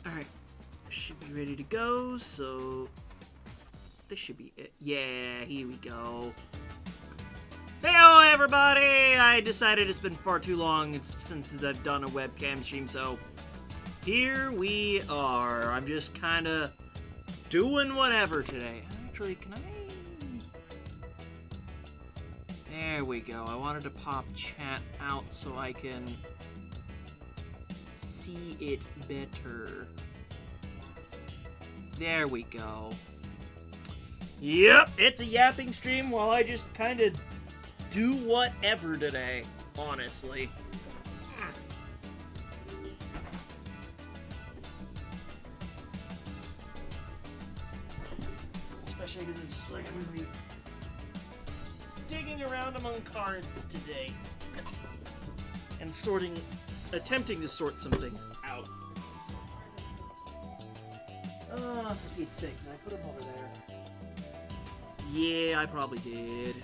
Alright. Should be ready to go, so... This should be it. Yeah, here we go. Hello, everybody! I decided it's been far too long since I've done a webcam stream, so... Here we are. I'm just kind of doing whatever today. Actually, can I... There we go. I wanted to pop chat out so I can see it better. There we go. Yep, it's a yapping stream while I just kind of do whatever today, honestly. Especially because it's just like I'm going to be digging around among cards today. And attempting to sort some things out. Oh, for Pete's sake, can I put them over there? Yeah, I probably did.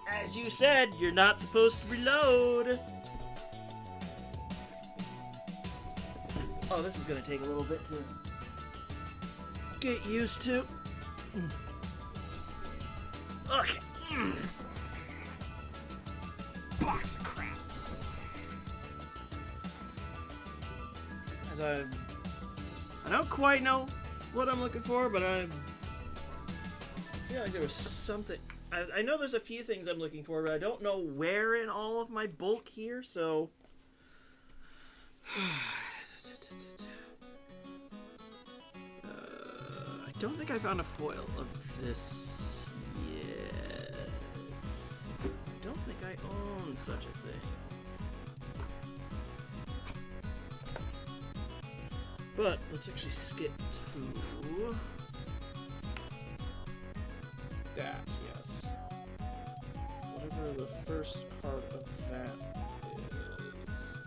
As you said, you're not supposed to reload. Oh, this is gonna take a little bit to get used to. Okay. Box of crap. As I don't quite know what I'm looking for, but I feel like there was something. I know there's a few things I'm looking for, but I don't know where in all of my bulk here, so... I don't think I found a foil of this yet. I don't think I own such a thing. But let's actually skip to that, yes. Whatever the first part of that is.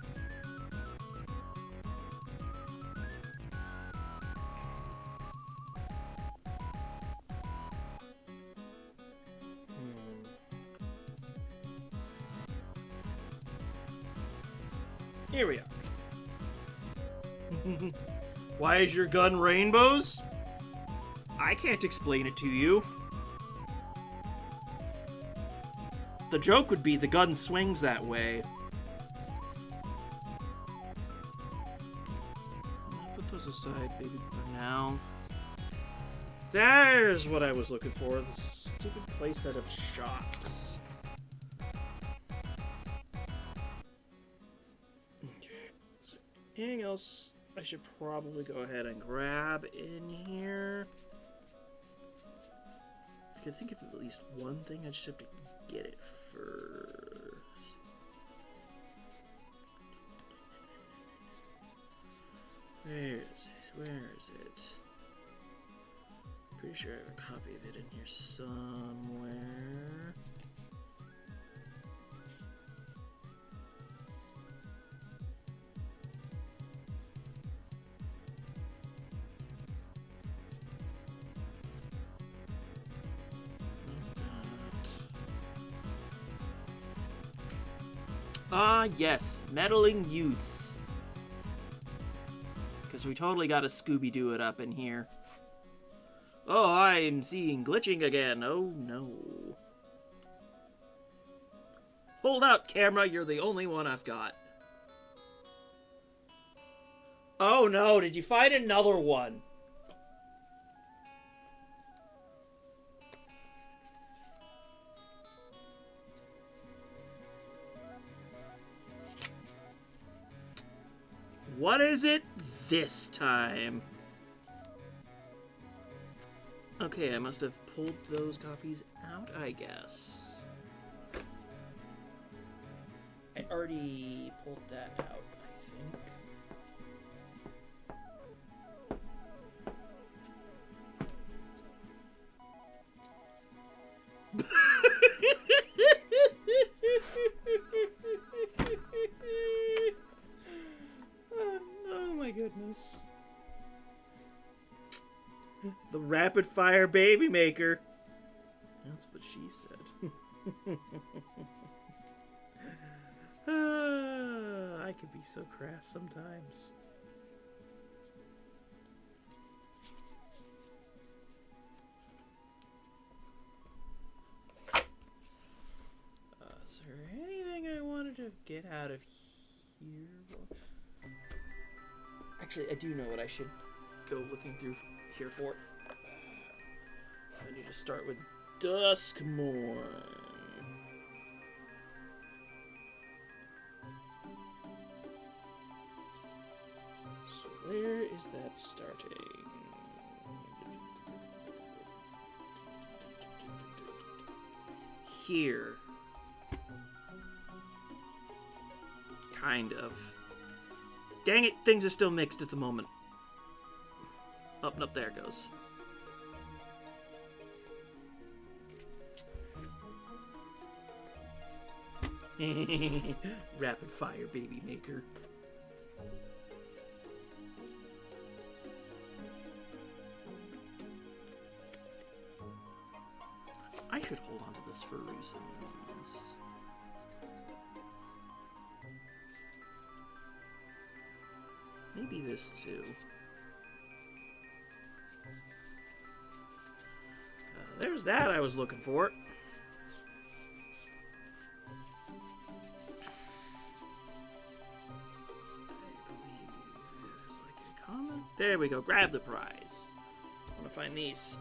Here we are. Why is your gun rainbows? I can't explain it to you. The joke would be the gun swings that way. I'll put those aside, baby, for now. There's what I was looking for. The stupid playset of shocks. Okay. Is there anything else I should probably go ahead and grab in here? I could think of at least one thing. I just have to get it first. Where is it? Where is it? Pretty sure I have a copy of it in here somewhere. Ah, yes, meddling youths. Because we totally got to Scooby-Doo it up in here. Oh, I'm seeing glitching again. Oh, no. Hold out, camera. You're the only one I've got. Oh, no. Did you find another one? What is it this time? Okay, I must have pulled those copies out, I guess. I already pulled that out, I think. Oh my goodness. The rapid fire baby maker. That's what she said. I can be so crass sometimes. Is there anything I wanted to get out of here? Actually, I do know what I should go looking through here for. I need to start with Duskmorn. So where is that starting? Here. Kind of. Dang it, things are still mixed at the moment. Up and up there it goes. Rapid fire, baby maker. I should hold on to this for reasons. Maybe this too. There's that I was looking for. There we go. Grab the prize. I want to find these.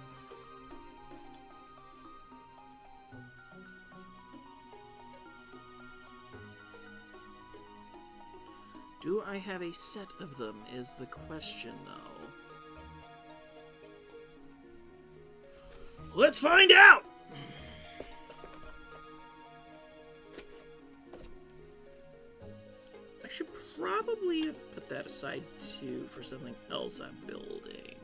Do I have a set of them is the question, though. Let's find out! I should probably put that aside, too, for something else I'm building.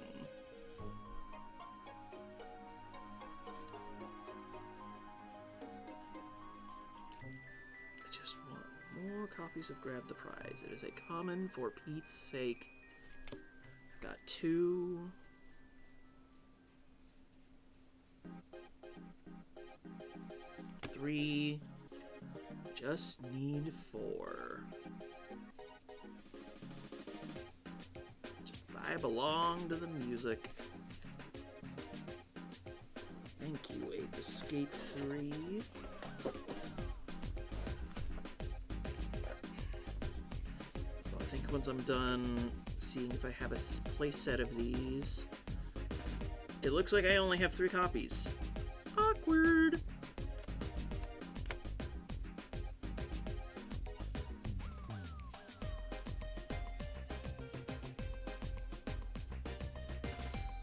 I just want more copies of Grab the Prize. It is a common for Pete's sake. I've got 2. 3. Just need 4. Just vibe along to the music. Thank you, Ape Escape 3. Well, I think once I'm done seeing if I have a place set of these, it looks like I only have 3 copies. Awkward.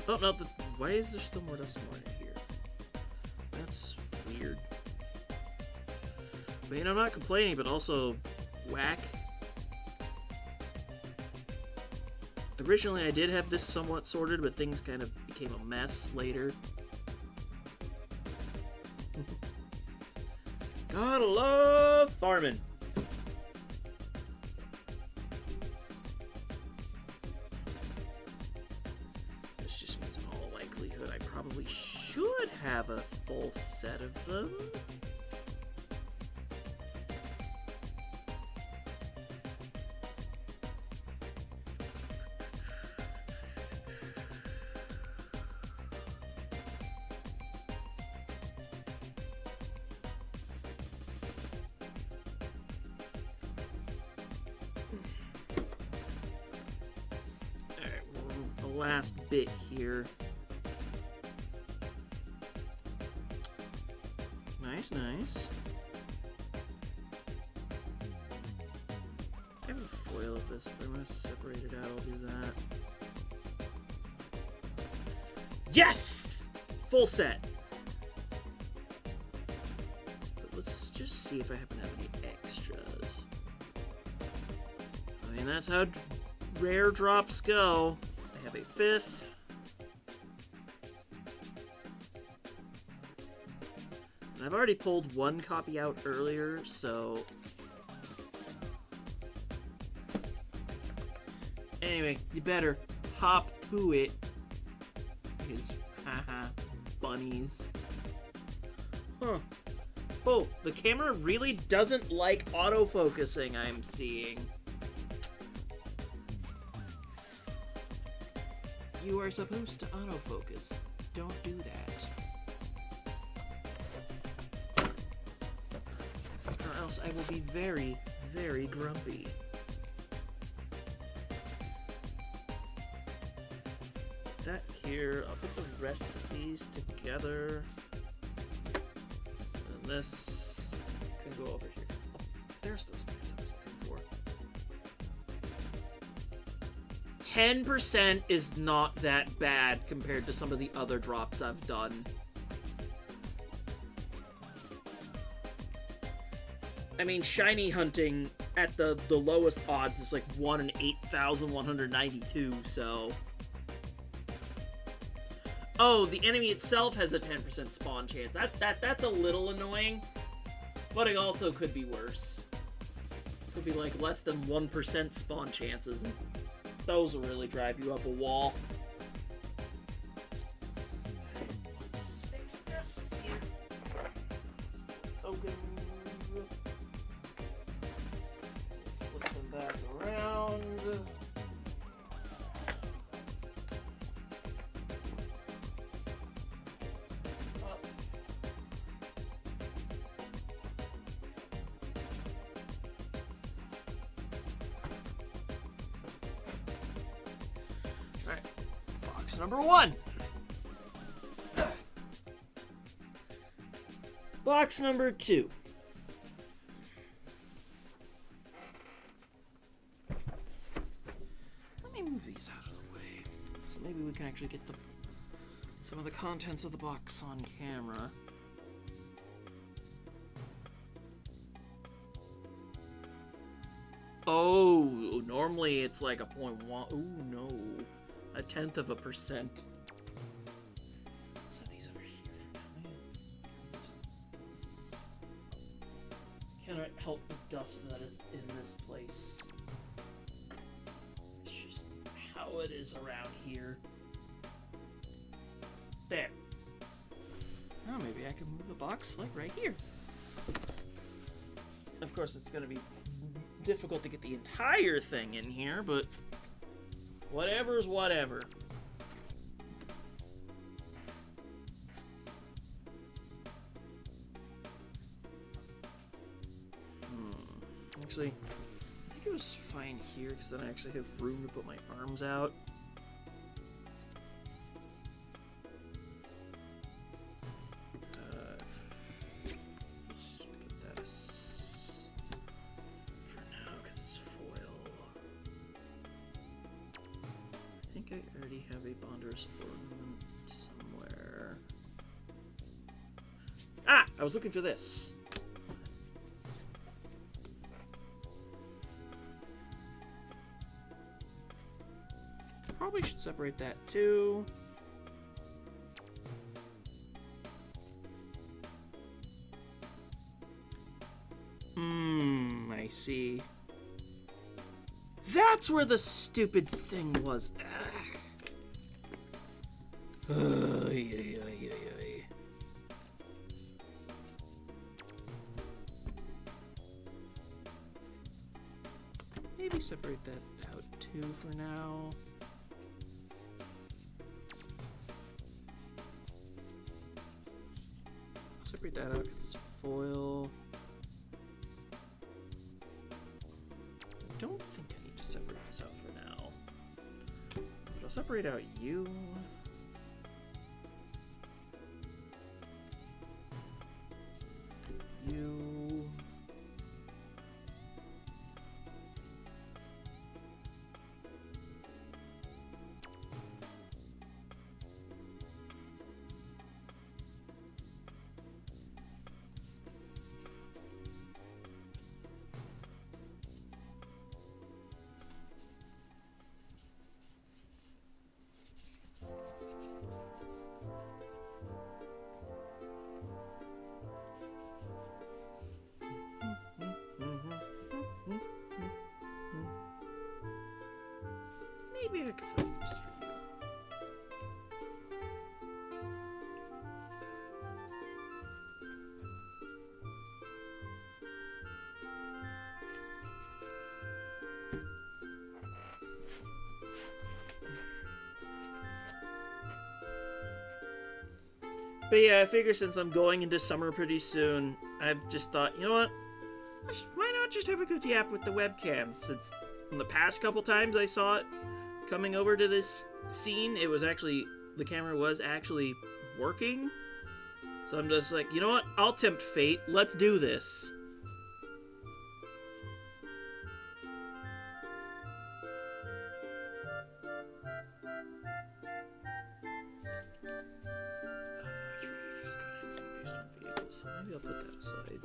Oh, no, why is there still more Duskmorn in here? That's weird. I mean, I'm not complaining, but also whack. Originally, I did have this somewhat sorted, but things kind of became a mess later. Gotta love farming. This just means in all likelihood I probably should have a full set of them. Last bit here. Nice, nice. I have a foil of this. If I'm going to separate it out, I'll do that. Yes! Full set! But let's just see if I happen to have any extras. I mean, that's how rare drops go. I have a 5th. And I've already pulled 1 copy out earlier, so... Anyway, you better hop to it. Because, haha, bunnies. Huh. Oh, the camera really doesn't like autofocusing, I'm seeing. You are supposed to autofocus. Don't do that. Or else I will be very, very grumpy. That here, I'll put the rest of these together. And this can go over here. Oh, there's those things I was looking for. 10% is not that bad compared to some of the other drops I've done. I mean, shiny hunting at the lowest odds is like 1 in 8,192, so... Oh, the enemy itself has a 10% spawn chance. That's a little annoying, but it also could be worse. Could be like less than 1% spawn chances, and those will really drive you up a wall. Let's fix this here. Tokens. Flip them back around. Alright, box number 1. Box number 2. Let me move these out of the way, so maybe we can actually get some of the contents of the box on camera. Oh, normally it's like a 0.1. Ooh, no. 0.1%. So these over here. Cannot help the dust that is in this place. It's just how it is around here. There. Oh, maybe I can move the box like right here. Of course, it's going to be difficult to get the entire thing in here, but whatever's whatever. Actually, I think it was fine here because then I actually have room to put my arms out. Let's put that for now because it's foil. I think I already have a Bondur's ornament somewhere. Ah! I was looking for this. Probably should separate that too. I see. That's where the stupid thing was. Maybe separate that out too for now. Separate that out because it's foil. I don't think I need to separate this out for now. But I'll separate out you. You. But yeah, I figure since I'm going into summer pretty soon, I've just thought, you know what? Why not just have a good yap with the webcam? Since in the past couple times I saw it coming over to this scene, the camera was actually working. So I'm just like, you know what? I'll tempt fate. Let's do this. So maybe I'll put that aside.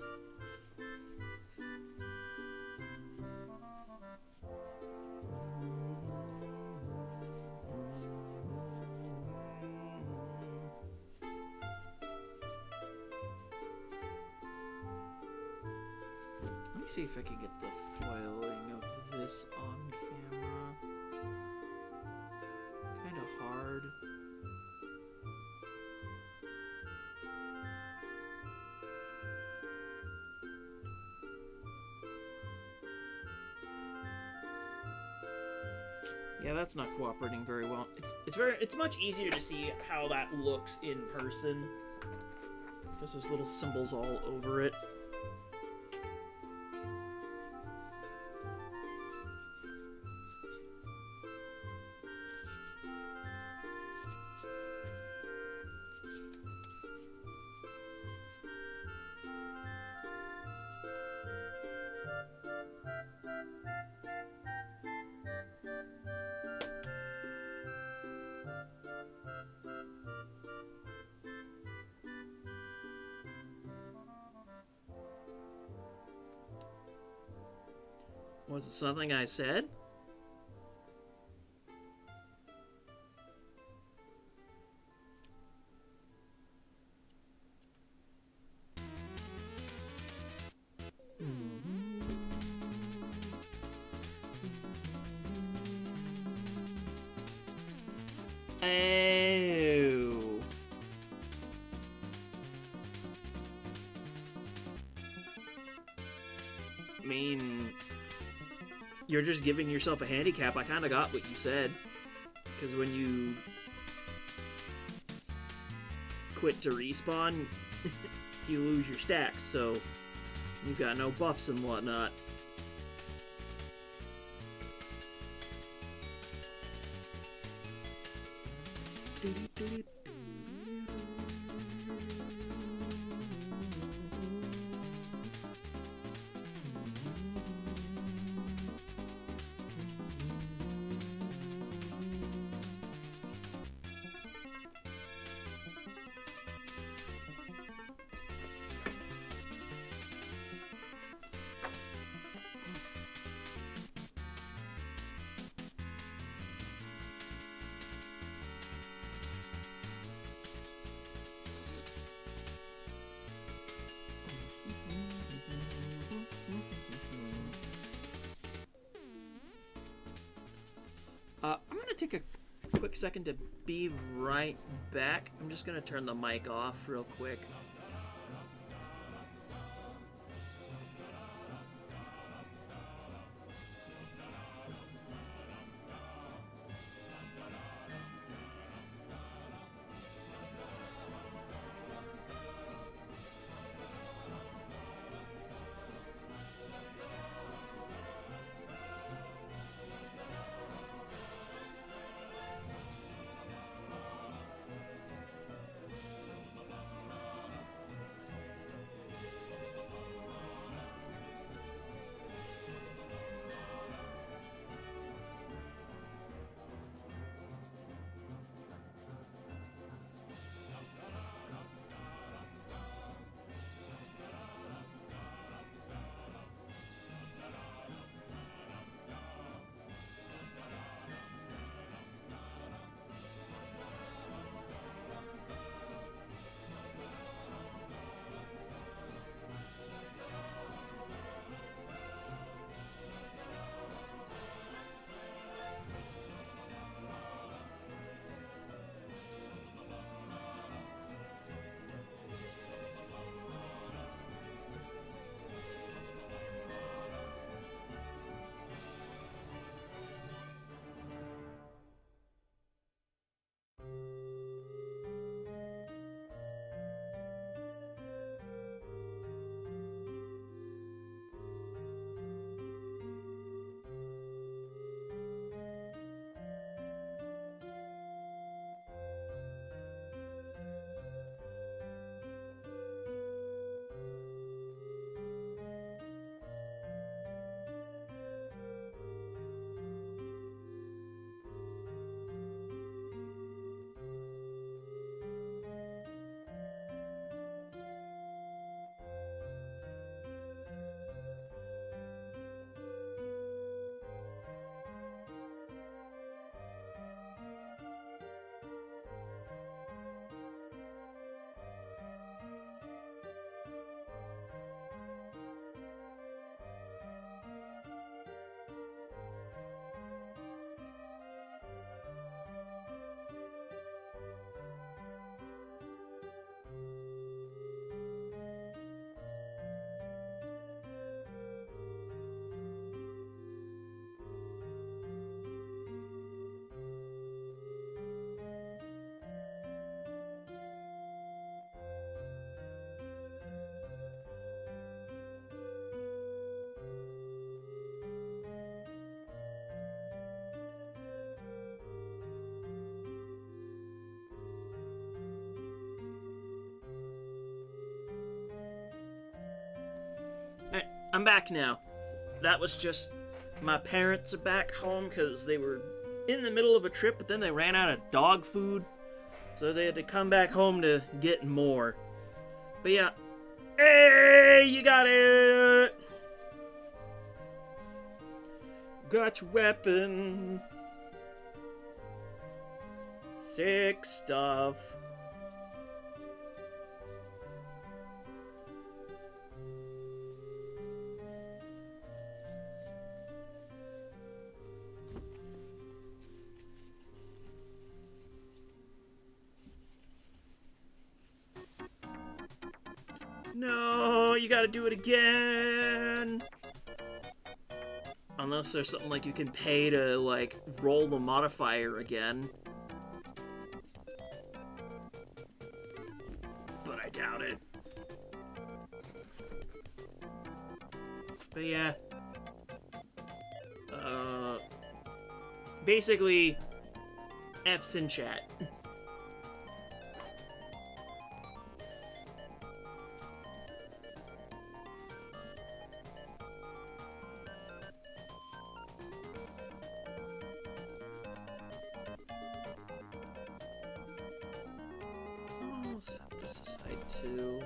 Let me see if I can get the foiling of this on camera. Kind of hard. Yeah, that's not cooperating very well. It's much easier to see how that looks in person. Because there's little symbols all over it. Was it something I said? Oh. I mean, you're just giving yourself a handicap. I kind of got what you said. Because when you quit to respawn, you lose your stacks, so you've got no buffs and whatnot. I'm gonna take a quick second to be right back. I'm just gonna turn the mic off real quick. I'm back now. That was just... My parents are back home because they were in the middle of a trip, but then they ran out of dog food. So they had to come back home to get more. But yeah. Hey, you got it! Got your weapon. Sick stuff. No, you gotta do it again. Unless there's something like you can pay to, like, roll the modifier again. But I doubt it. But yeah. Basically, F's in chat. Set this aside too.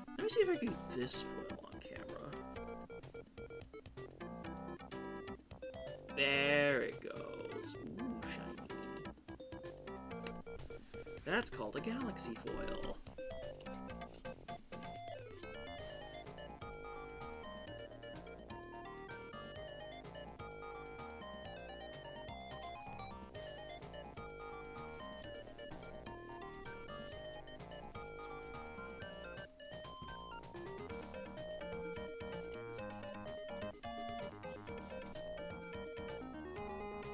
Let me see if I can get this foil on camera. There it goes. Ooh, shiny. That's called a galaxy foil.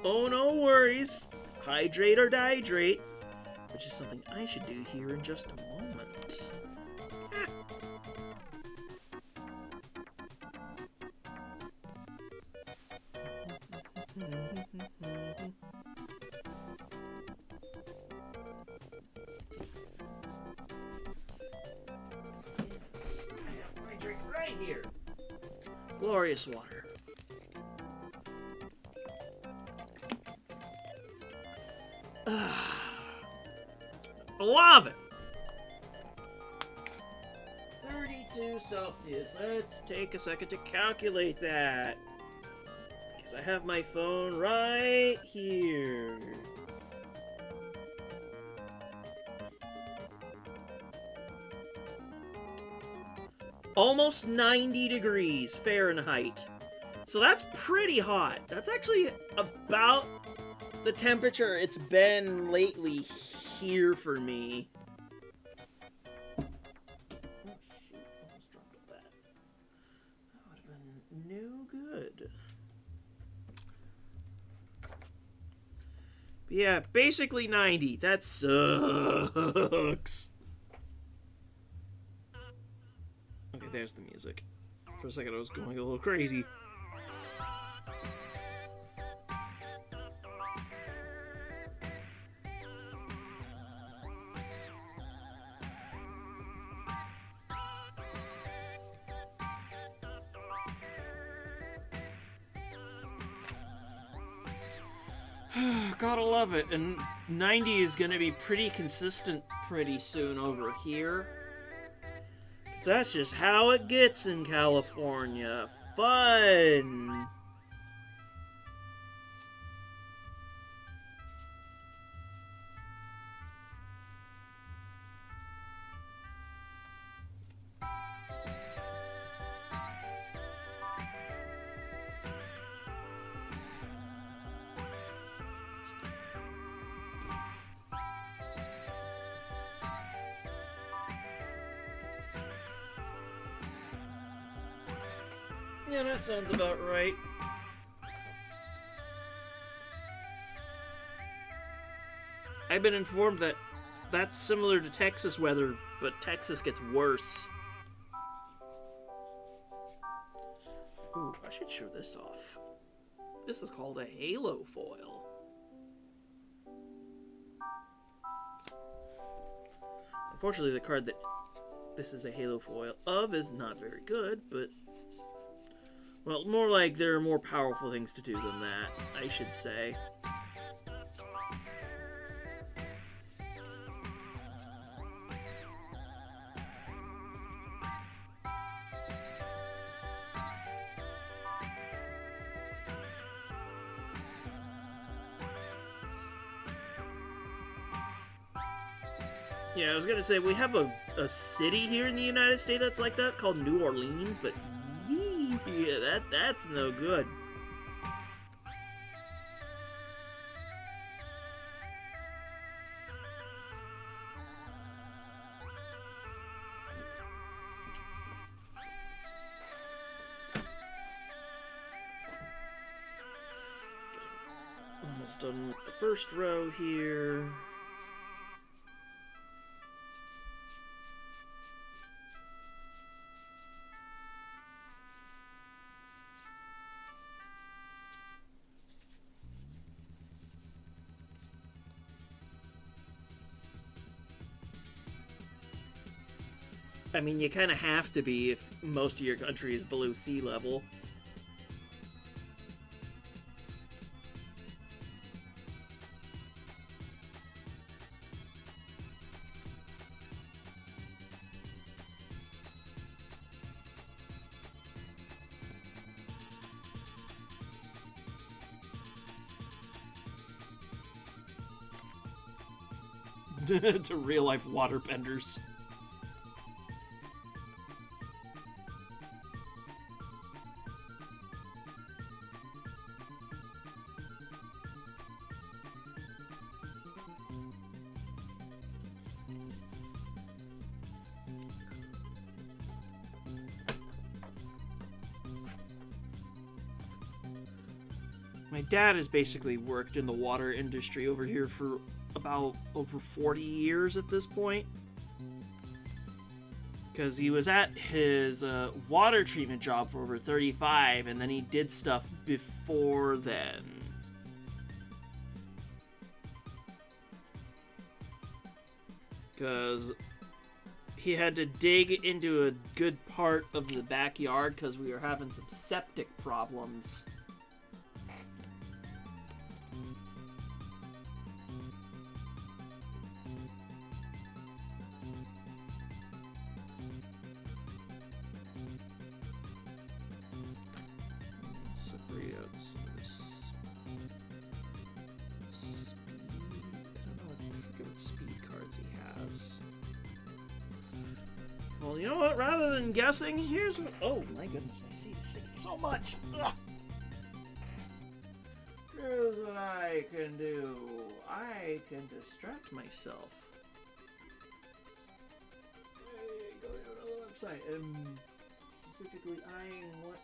Oh, no worries. Hydrate or dihydrate, which is something I should do here in just a moment. Yes, I have my drink right here. Glorious water. Love it! 32 Celsius. Let's take a second to calculate that. Because I have my phone right here. Almost 90 degrees Fahrenheit. So that's pretty hot. That's actually about the temperature it's been lately here for me. Oh shoot, almost dropped that. That would have been no good. But yeah, basically 90. That sucks. Okay, there's the music. For a second I was going a little crazy. Gotta love it, and 90 is gonna be pretty consistent pretty soon over here. That's just how it gets in California. Fun! Yeah, that sounds about right. I've been informed that that's similar to Texas weather, but Texas gets worse. Ooh, I should show this off. This is called a halo foil. Unfortunately, the card that this is a halo foil of is not very good, but... Well, more like there are more powerful things to do than that, I should say. Yeah, I was gonna say, we have a city here in the United States that's like that, called New Orleans, but yeah, that's no good. Almost done with the first row here. I mean, you kind of have to be if most of your country is below sea level. To real-life waterbenders. My dad has basically worked in the water industry over here for about over 40 years at this point. Because he was at his water treatment job for over 35, and then he did stuff before then. Because he had to dig into a good part of the backyard because we were having some septic problems. Separate out some of this speed. I don't know, I forget what speed cards he has. Well, you know what? Rather than guessing, here's what... Oh, my goodness, my seat is sinking so much. Ugh. Here's what I can do. I can distract myself. Hey, go to another website. Specifically eyeing what...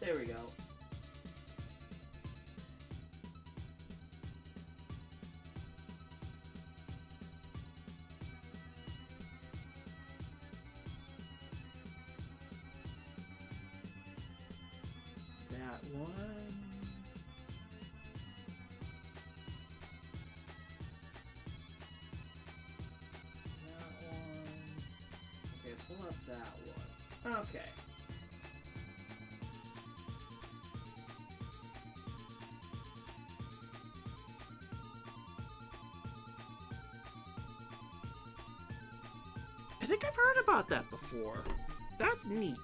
There we go. That one. That one. Okay, pull up that one. Okay. I think I've heard about that before. That's neat.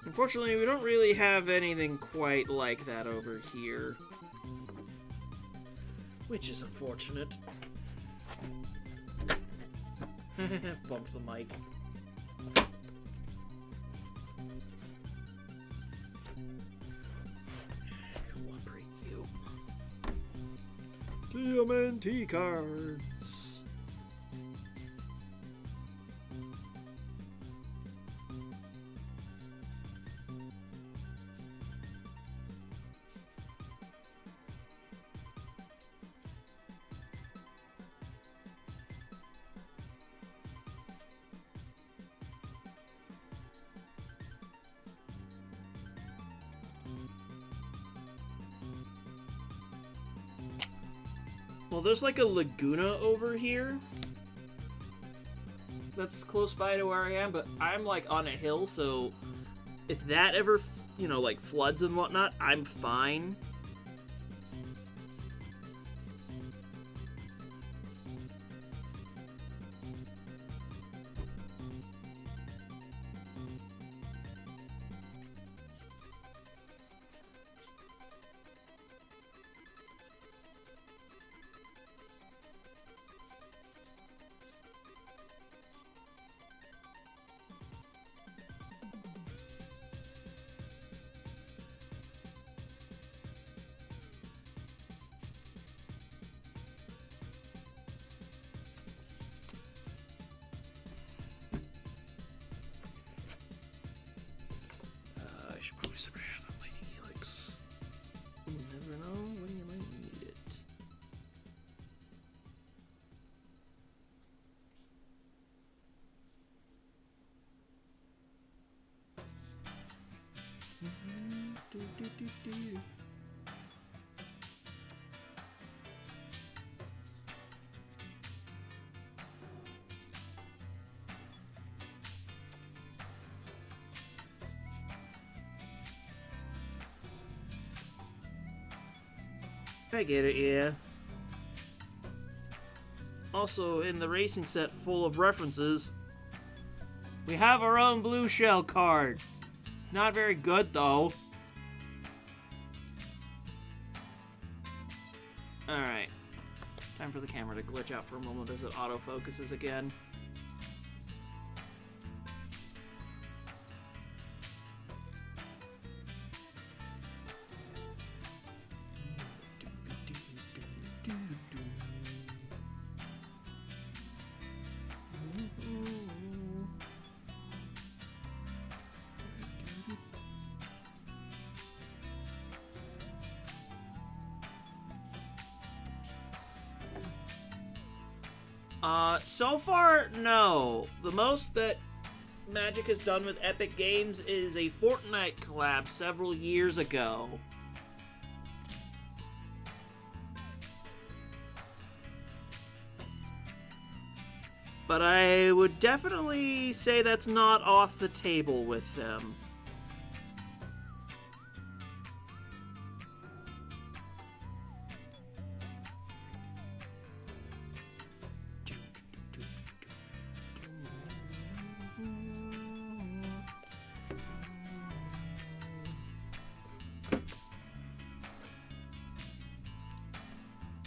Unfortunately, we don't really have anything quite like that over here. Which is unfortunate. Bumped the mic. Cooperate, you. TMNT cards. Well, there's like a Laguna over here that's close by to where I am, but I'm like on a hill, so if that ever, you know, like floods and whatnot, I'm fine. I should probably separate out the lightning helix. You never know when you might need it. I get it, yeah. Also, in the racing set full of references, we have our own blue shell card. Not very good, though. Alright. Time for the camera to glitch out for a moment as it autofocuses again. So far, no. The most that Magic has done with Epic Games is a Fortnite collab several years ago. But I would definitely say that's not off the table with them.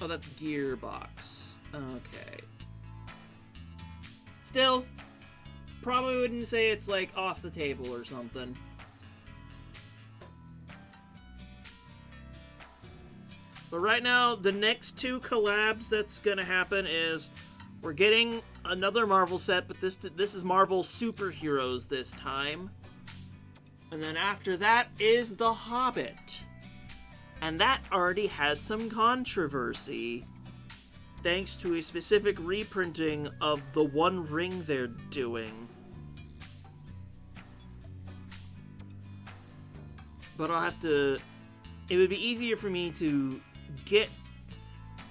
Oh, that's Gearbox. Okay. Still, probably wouldn't say it's like off the table or something. But right now, the next two collabs that's gonna happen is we're getting another Marvel set, but this is Marvel Superheroes this time. And then after that is The Hobbit. And that already has some controversy, thanks to a specific reprinting of the One Ring they're doing. But I'll have to... It would be easier for me to get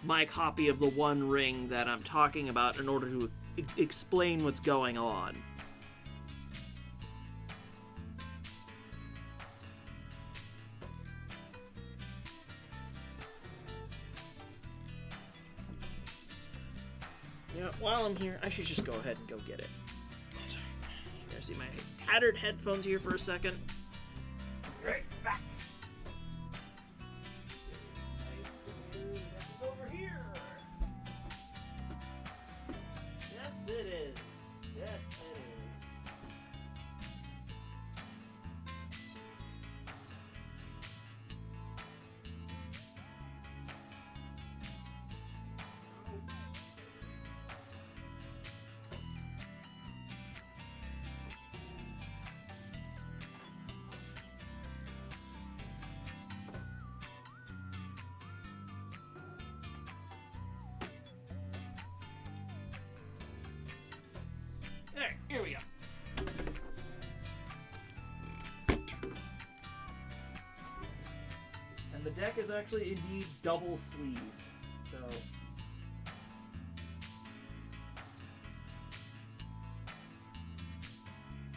my copy of the One Ring that I'm talking about in order to explain what's going on. You know, while I'm here, I should just go ahead and go get it. I see my tattered headphones here for a second. Right back. Over here. Yes, it is. Yes, it is. deck is actually indeed double sleeved. So...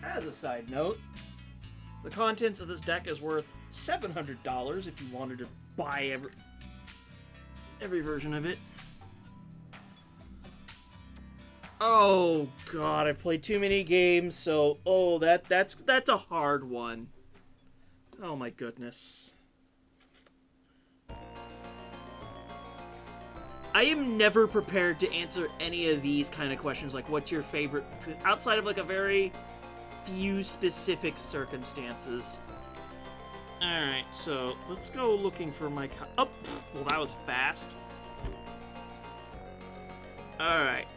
As a side note, the contents of this deck is worth $700 if you wanted to buy every version of it. Oh god, I've played too many games, so that's a hard one. Oh my goodness. I am never prepared to answer any of these kind of questions, like what's your favorite, outside of like a very few specific circumstances. Alright, so let's go looking for my oh, well that was fast. Alright.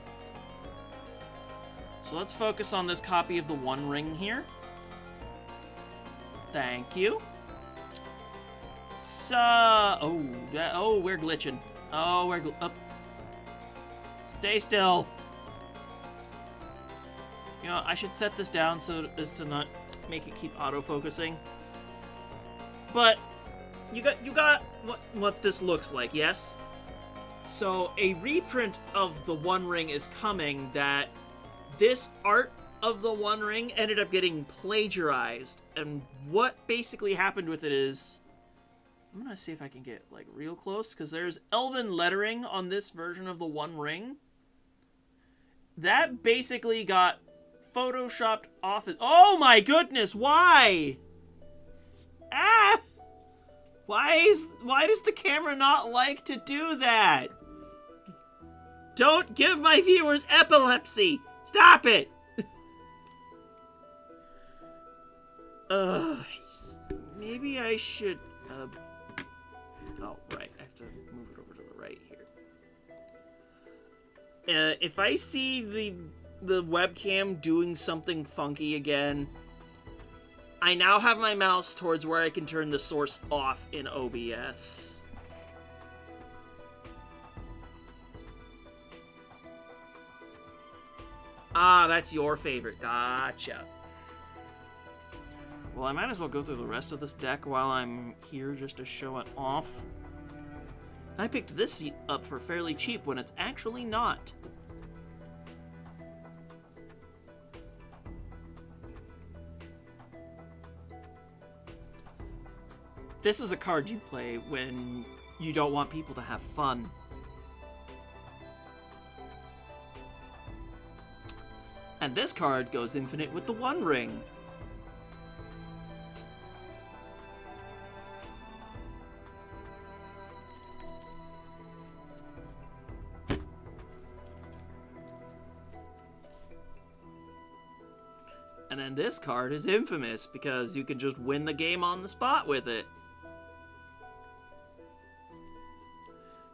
So let's focus on this copy of the One Ring here. Thank you. So, oh, we're glitching. Oh, we're stay still. You know, I should set this down so as to not make it keep auto-focusing. But you got what this looks like, yes? So a reprint of the One Ring is coming that this art of the One Ring ended up getting plagiarized. And what basically happened with it is, I'm gonna see if I can get like real close, because there's elven lettering on this version of the One Ring. That basically got photoshopped off it. Oh my goodness, why? Ah! Why does the camera not like to do that? Don't give my viewers epilepsy! Stop it! Maybe I should, oh, right, I have to move it over to the right here. If I see the webcam doing something funky again, I now have my mouse towards where I can turn the source off in OBS. Ah, that's your favorite. Gotcha. Well, I might as well go through the rest of this deck while I'm here just to show it off. I picked this up for fairly cheap when it's actually not. This is a card you play when you don't want people to have fun. And this card goes infinite with the One Ring. And then this card is infamous because you can just win the game on the spot with it.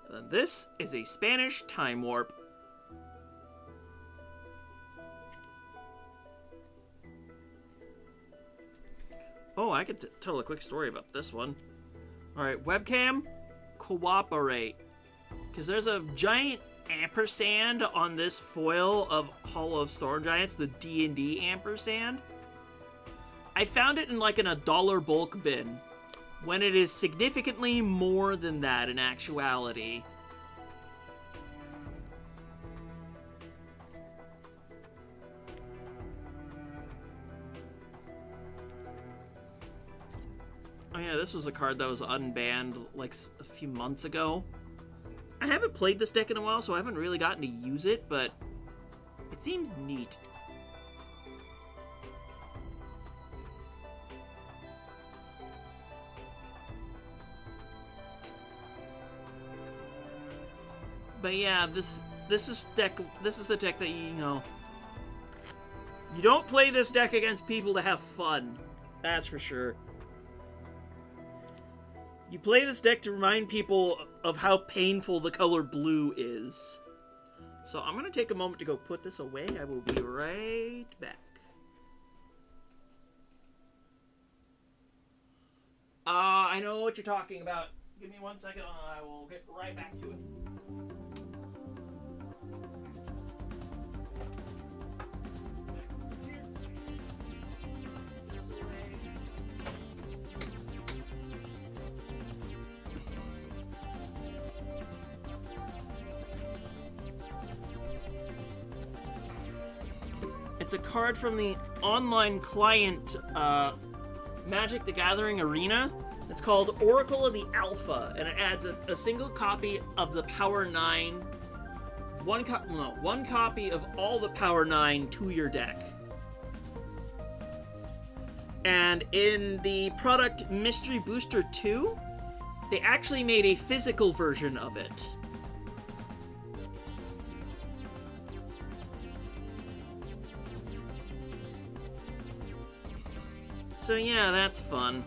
And then this is a Spanish Time Warp. Oh, I could tell a quick story about this one. Alright, webcam, cooperate. Because there's a giant ampersand on this foil of Hall of Storm Giants, the D&D ampersand. I found it in like in a $1 bulk bin, when it is significantly more than that in actuality. Oh yeah, this was a card that was unbanned like a few months ago. I haven't played this deck in a while, so I haven't really gotten to use it, but it seems neat. But yeah, this is a deck that you know, you don't play this deck against people to have fun. That's for sure. You play this deck to remind people of how painful the color blue is. So I'm going to take a moment to go put this away. I will be right back. I know what you're talking about. Give me 1 second and I will get right back to it. it's a card from the online client Magic the Gathering Arena. It's called Oracle of the Alpha, and it adds a single copy of the Power 9, one copy of all the Power 9 to your deck. And in the product Mystery Booster 2, they actually made a physical version of it. So yeah, that's fun.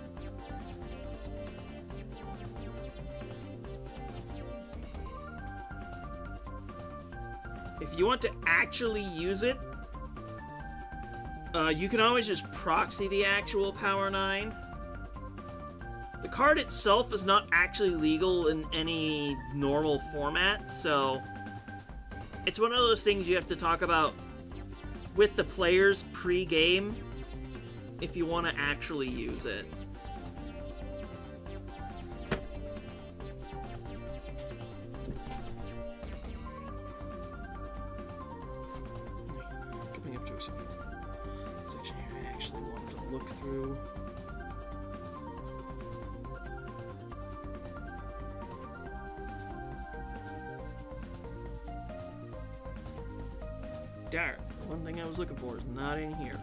If you want to actually use it, you can always just proxy the actual Power 9. The card itself is not actually legal in any normal format, so it's one of those things you have to talk about with the players pre-game if you want to actually use it. Coming up to a section here I actually want to look through. Darn, the one thing I was looking for is not in here.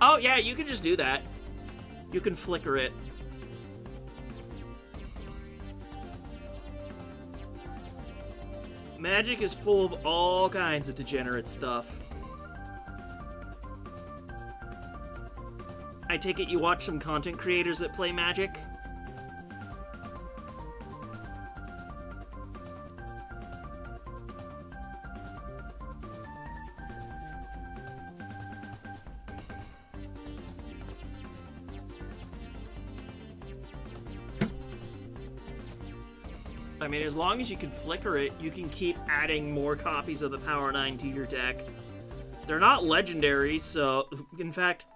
Oh, yeah, you can just do that. You can flicker it. Magic is full of all kinds of degenerate stuff. I take it you watch some content creators that play Magic? I mean, as long as you can flicker it, you can keep adding more copies of the Power 9 to your deck. They're not legendary, so... In fact,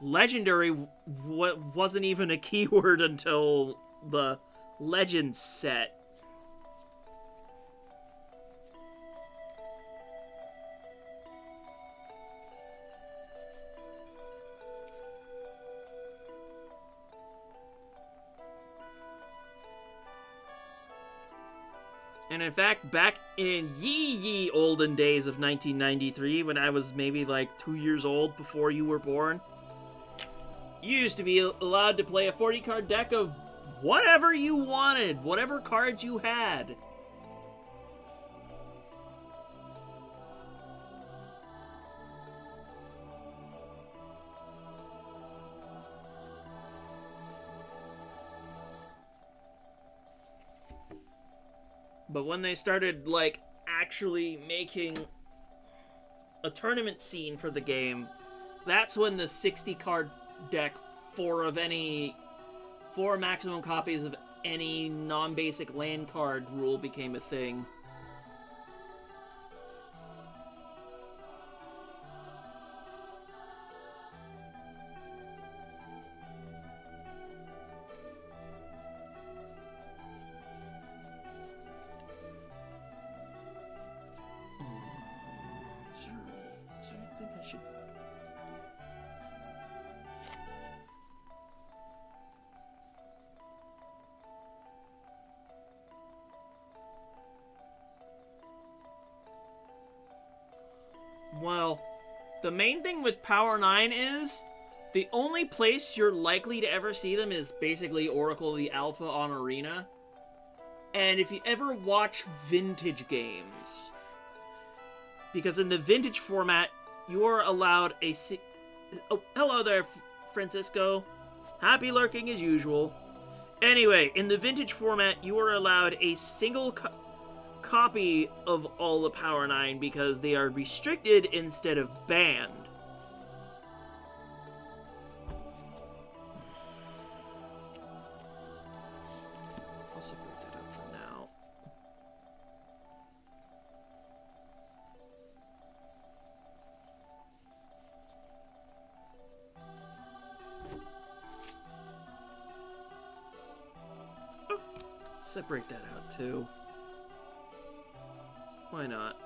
legendary wasn't even a keyword until the Legends set. And in fact, back in ye olden days of 1993, when I was maybe like 2 years old before you were born, you used to be allowed to play a 40-card deck of whatever you wanted, whatever cards you had. But when they started, like, actually making a tournament scene for the game, that's when the 60-card deck, four maximum copies of any non-basic land card rule became a thing. Well, the main thing with Power 9 is the only place you're likely to ever see them is basically Oracle the Alpha on Arena. And if you ever watch vintage games, because in the vintage format, you are allowed a... Oh, hello there, Francisco. Happy lurking as usual. Anyway, in the vintage format, you are allowed a single copy of all the Power 9 because they are restricted instead of banned. I'll separate that up for now. separate that out too. Why not?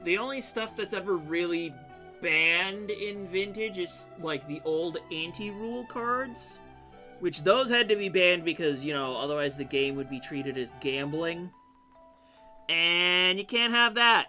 The only stuff that's ever really banned in Vintage is, like, the old anti-rule cards. Which those had to be banned because, you know, otherwise the game would be treated as gambling. And you can't have that.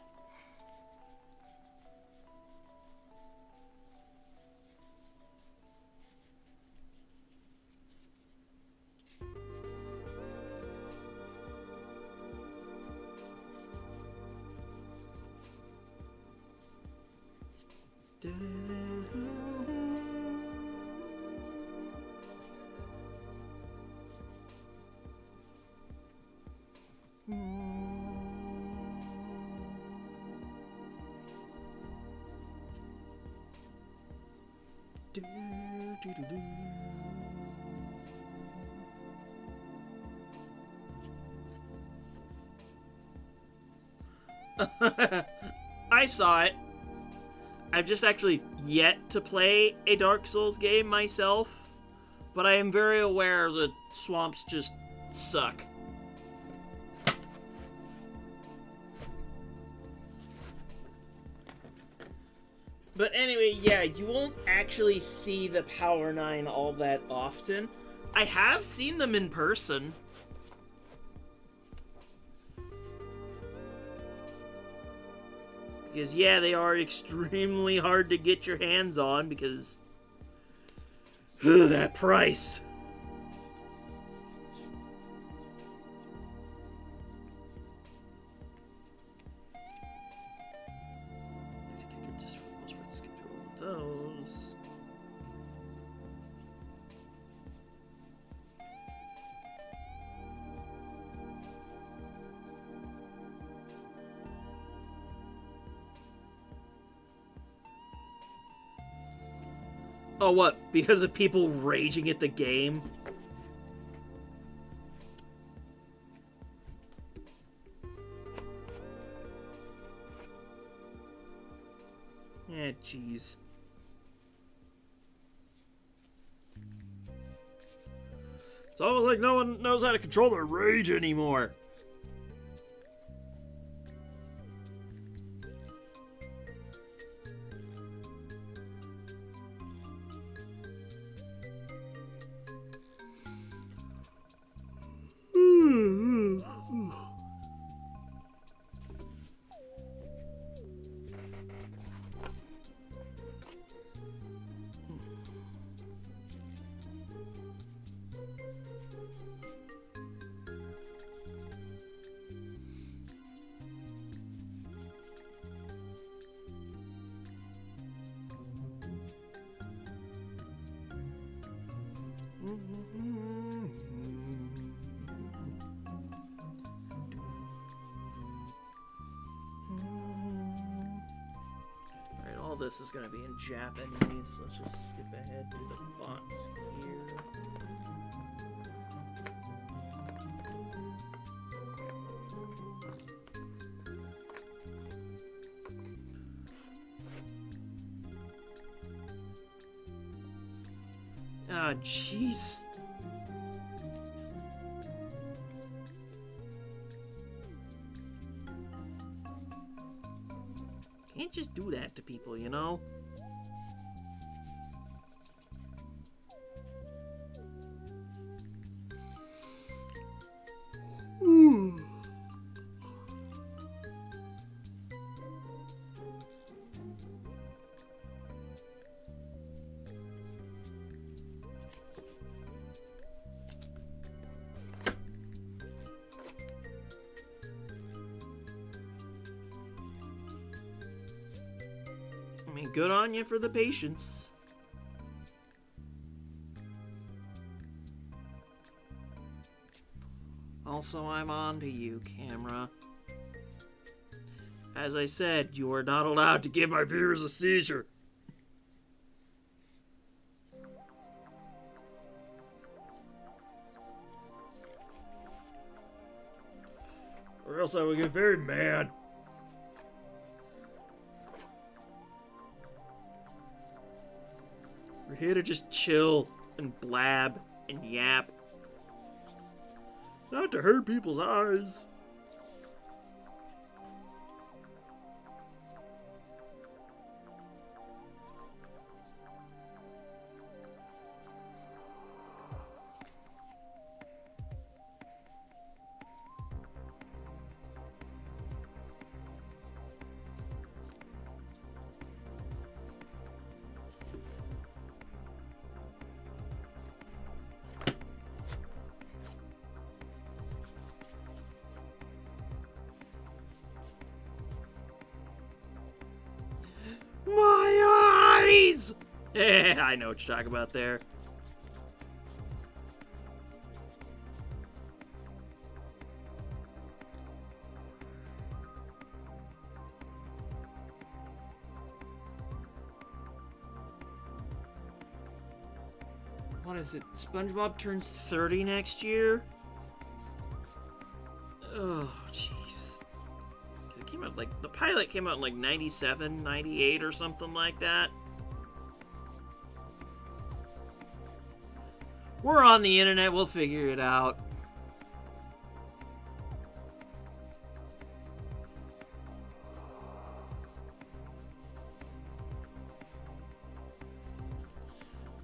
I saw it. I've just actually yet to play a Dark Souls game myself, but I am very aware that swamps just suck. But anyway, yeah, you won't actually see the Power 9 all that often. I have seen them in person. Because, yeah, they are extremely hard to get your hands on because... that price. I think I could just skip through all those. Oh, what? Because of people raging at the game? Eh, jeez. It's almost like no one knows how to control their rage anymore. Alright, all this is going to be in Japanese, so let's just skip ahead to the fonts here. Ah, jeez. Can't just do that to people, you know? I mean, good on you for the patience. Also, I'm on to you, camera. As I said, you are not allowed to give my viewers a seizure. Or else I will get very mad. here to just chill and blab and yap. Not to hurt people's eyes. My eyes! I know what you're talking about there. What is it? SpongeBob turns 30 next year? Oh, jeez. It came out like, the pilot came out in like 97, 98 or something like that. We're on the internet, we'll figure it out.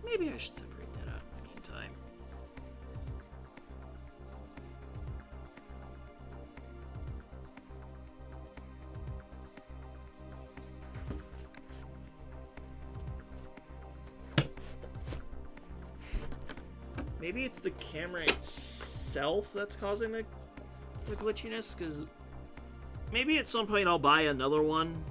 Maybe I should separate that out in the meantime. Maybe it's the camera itself that's causing the glitchiness, because maybe at some point I'll buy another one.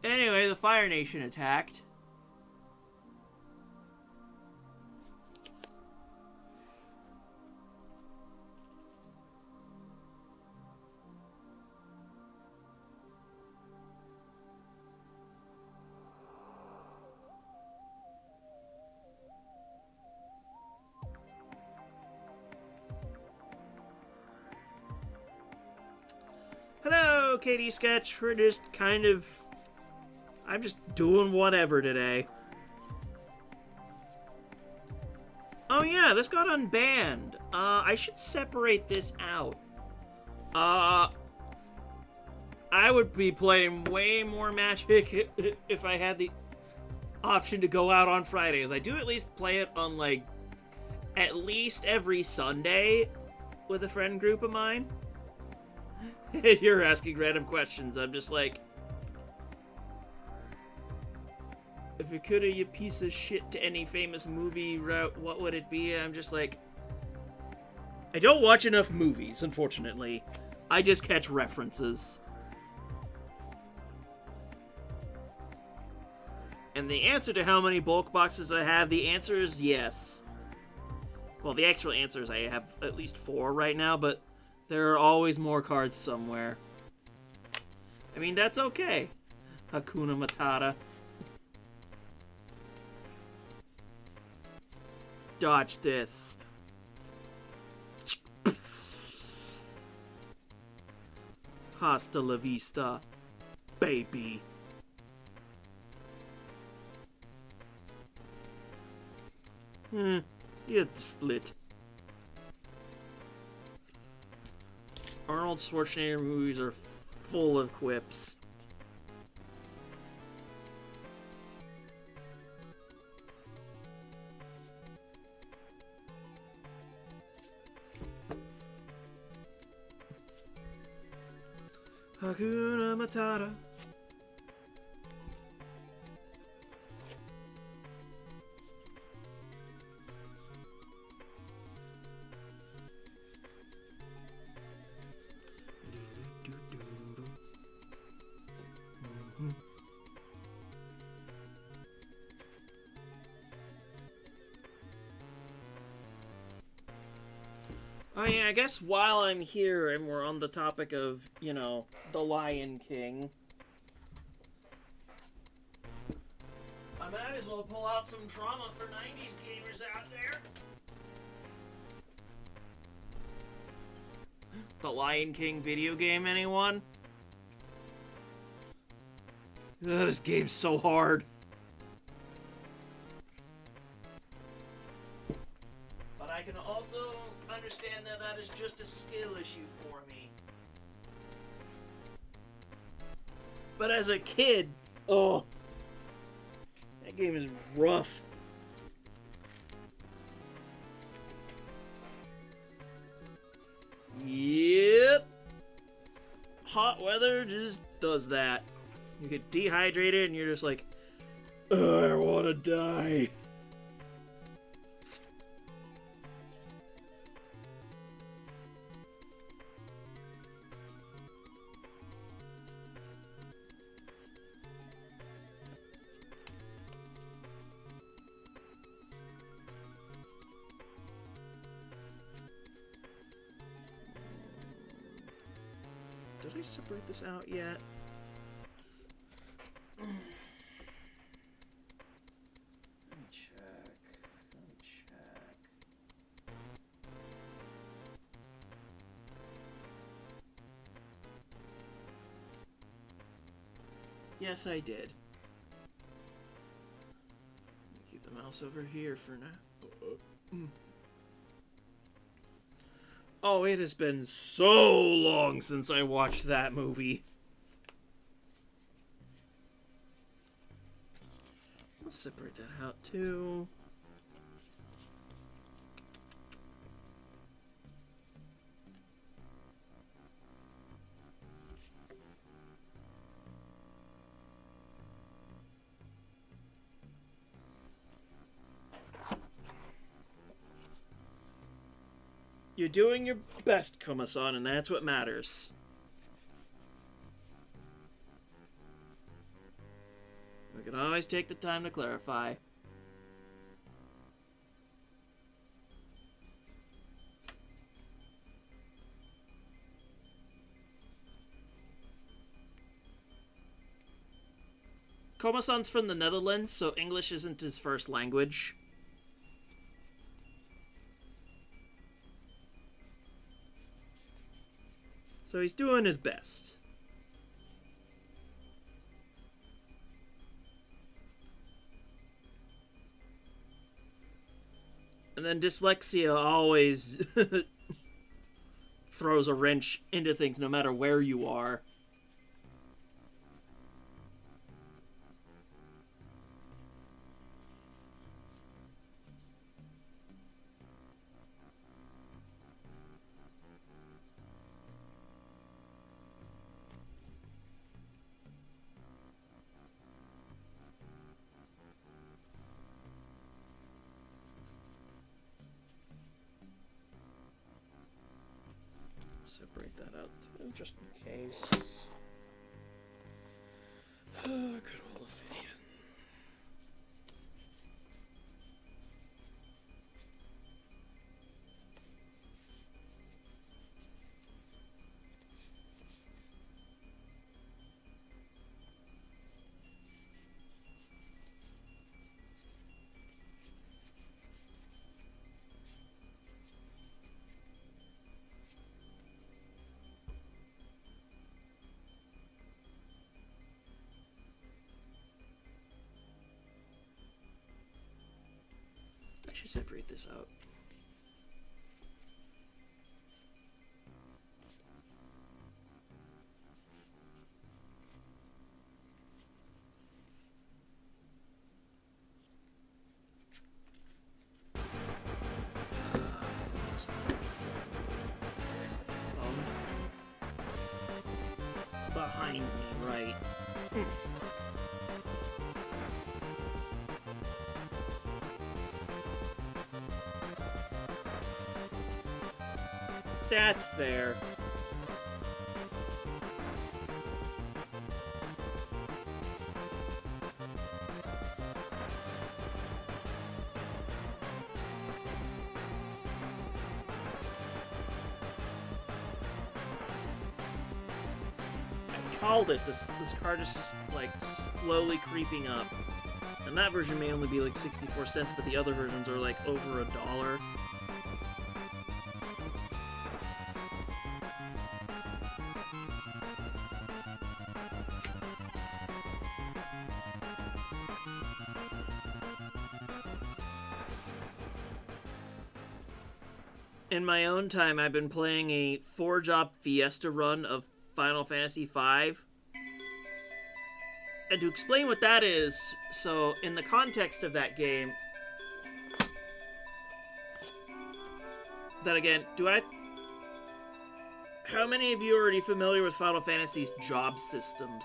Anyway, the Fire Nation attacked. Hello, Katie Sketch. We're just kind of... I'm just doing whatever today. Oh yeah, this got unbanned. I should separate this out. I would be playing way more Magic if I had the option to go out on Fridays. I do at least play it on, like, at least every Sunday with a friend group of mine. You're asking random questions. I'm just like... If you could have, you piece of shit, to any famous movie route, what would it be? I'm just like... I don't watch enough movies, unfortunately. I just catch references. And the answer to how many bulk boxes I have, the answer is yes. Well, the actual answer is I have at least 4 right now, but there are always more cards somewhere. I mean, that's okay. Hakuna Matata. Dodge this. Hasta la vista, baby. You had to split. Arnold Schwarzenegger movies are full of quips. Hakuna Matata. Oh yeah, I guess while I'm here and we're on the topic of, you know, The Lion King, I might as well pull out some drama for 90s gamers out there. The Lion King video game, anyone? Ugh, this game's so hard. But I can also understand that that is just a skill issue for me. But as a kid, oh, that game is rough. Yep. Hot weather just does that. You get dehydrated and you're just like, I want to die. Did I separate this out yet? Let me check. Yes, I did. Keep the mouse over here for now. Oh, it has been so long since I watched that movie. Let's separate that out too. You're doing your best, Kuma-san, and that's what matters. We can always take the time to clarify. Kuma-san's from the Netherlands, so English isn't his first language. So he's doing his best. And then dyslexia always throws a wrench into things no matter where you are. Separate that out too, just in case. Good old Ophidian. I should separate this out. Behind me, right? That's fair. I called it. This car just like slowly creeping up. And that version may only be like 64 cents, but the other versions are like over $1. In my own time, I've been playing a 4-job Fiesta run of Final Fantasy V. And to explain what that is, so in the context of that game... Then again, how many of you are already familiar with Final Fantasy's job systems?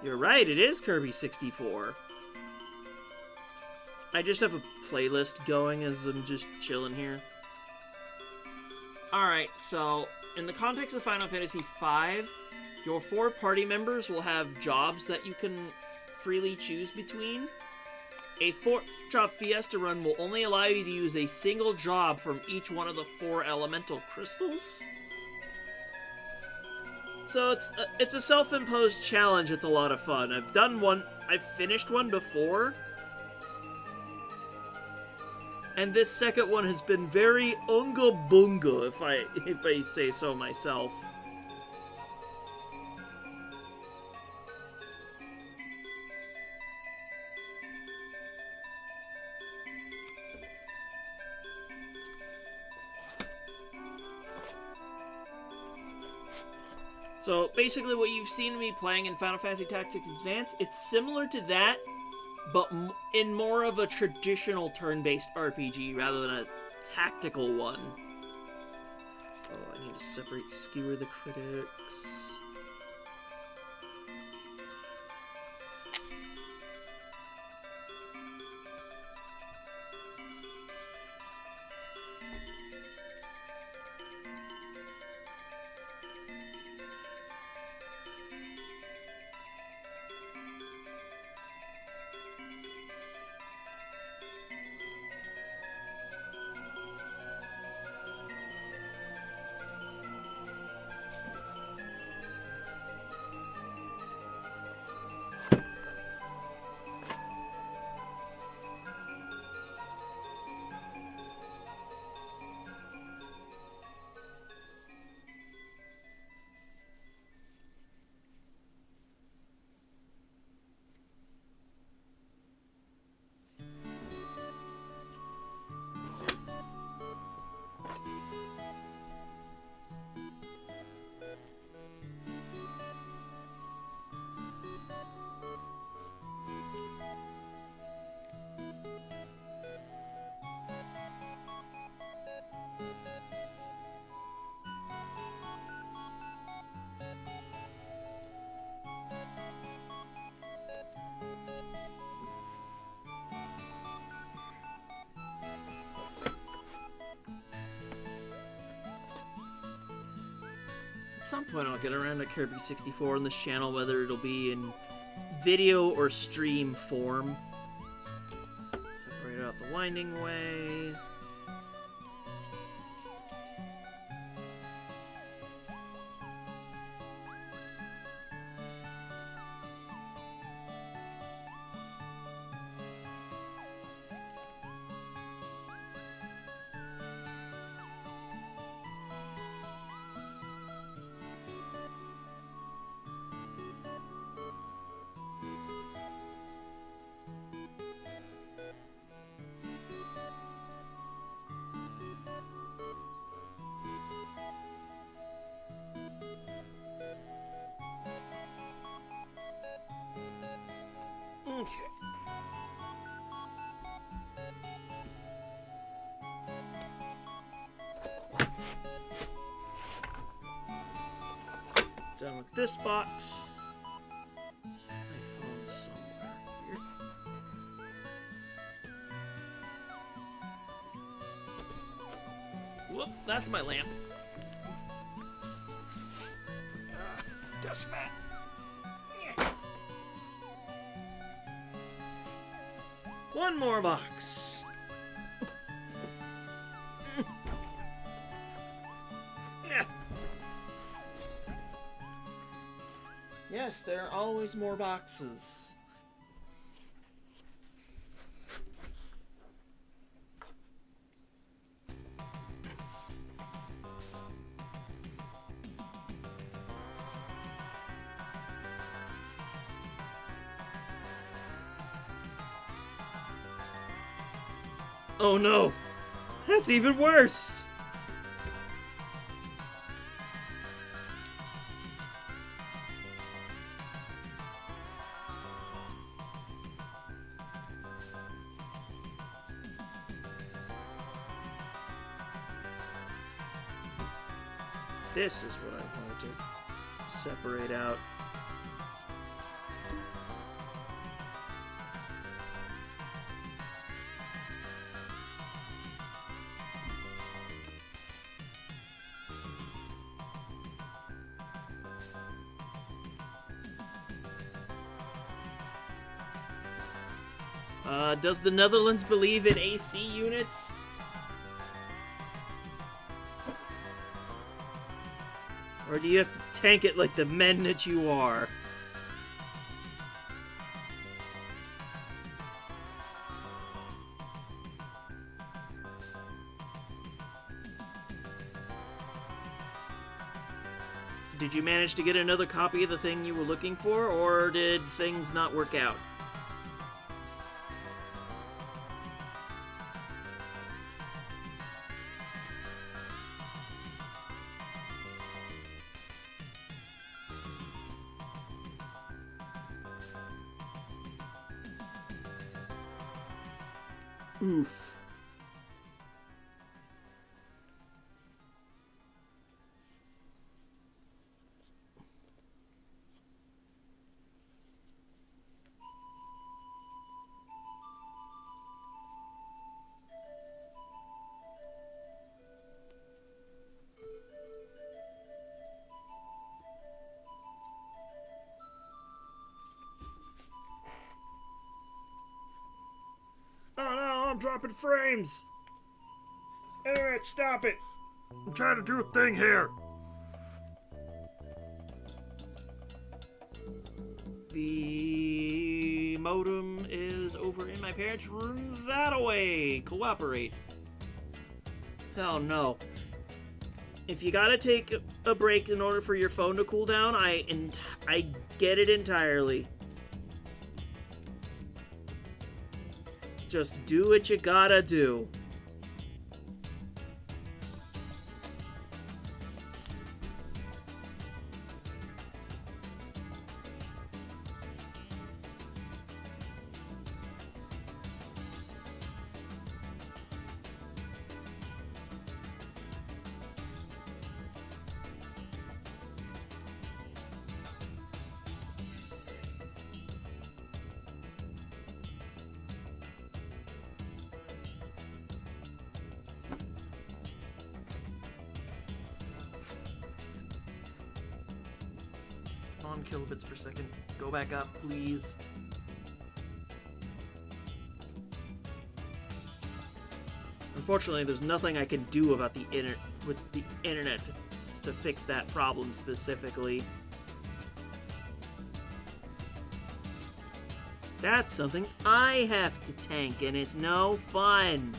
You're right, it is Kirby 64. I just have a playlist going as I'm just chilling here. Alright, so in the context of Final Fantasy V, your 4 party members will have jobs that you can freely choose between. A 4-job Fiesta run will only allow you to use a single job from each one of the 4 elemental crystals. So it's a self-imposed challenge. It's a lot of fun. I've finished one before. And this second one has been very unga bunga, if I say so myself. So basically what you've seen me playing in Final Fantasy Tactics Advance, it's similar to that, but in more of a traditional turn-based RPG rather than a tactical one. Oh, I need to separate Skewer the Critics. At some point I'll get around to Kirby 64 on this channel, whether it'll be in video or stream form. Separate out the winding way. Okay. Done with this box. Set my phone somewhere here. Whoop, that's my lamp. Dust mat. One more box. Yes, there are always more boxes. Oh no! That's even worse! This is what I wanted to separate out. Does the Netherlands believe in AC units? Or do you have to tank it like the men that you are? Did you manage to get another copy of the thing you were looking for, or did things not work out? Oof. Oh no, I'm dropping frames! Internet, stop it! I'm trying to do a thing here! The modem is over in my parents' room that-a-way. Cooperate. Hell no. If you gotta take a break in order for your phone to cool down, I get it entirely. Just do what you gotta do. On kilobits per second. Go back up, please. Unfortunately, there's nothing I can do about the internet to fix that problem specifically. That's something I have to tank, and it's no fun.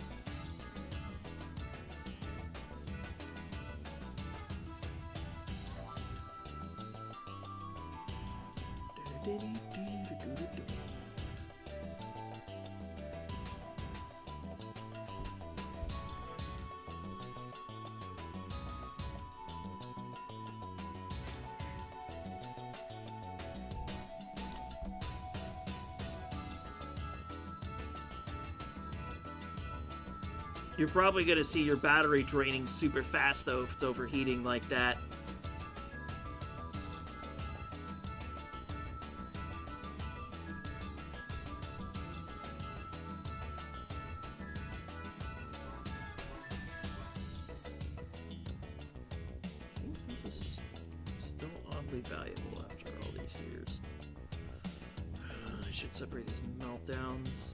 You're probably going to see your battery draining super fast, though, if it's overheating like that. I think this is still oddly valuable after all these years. I should separate these meltdowns.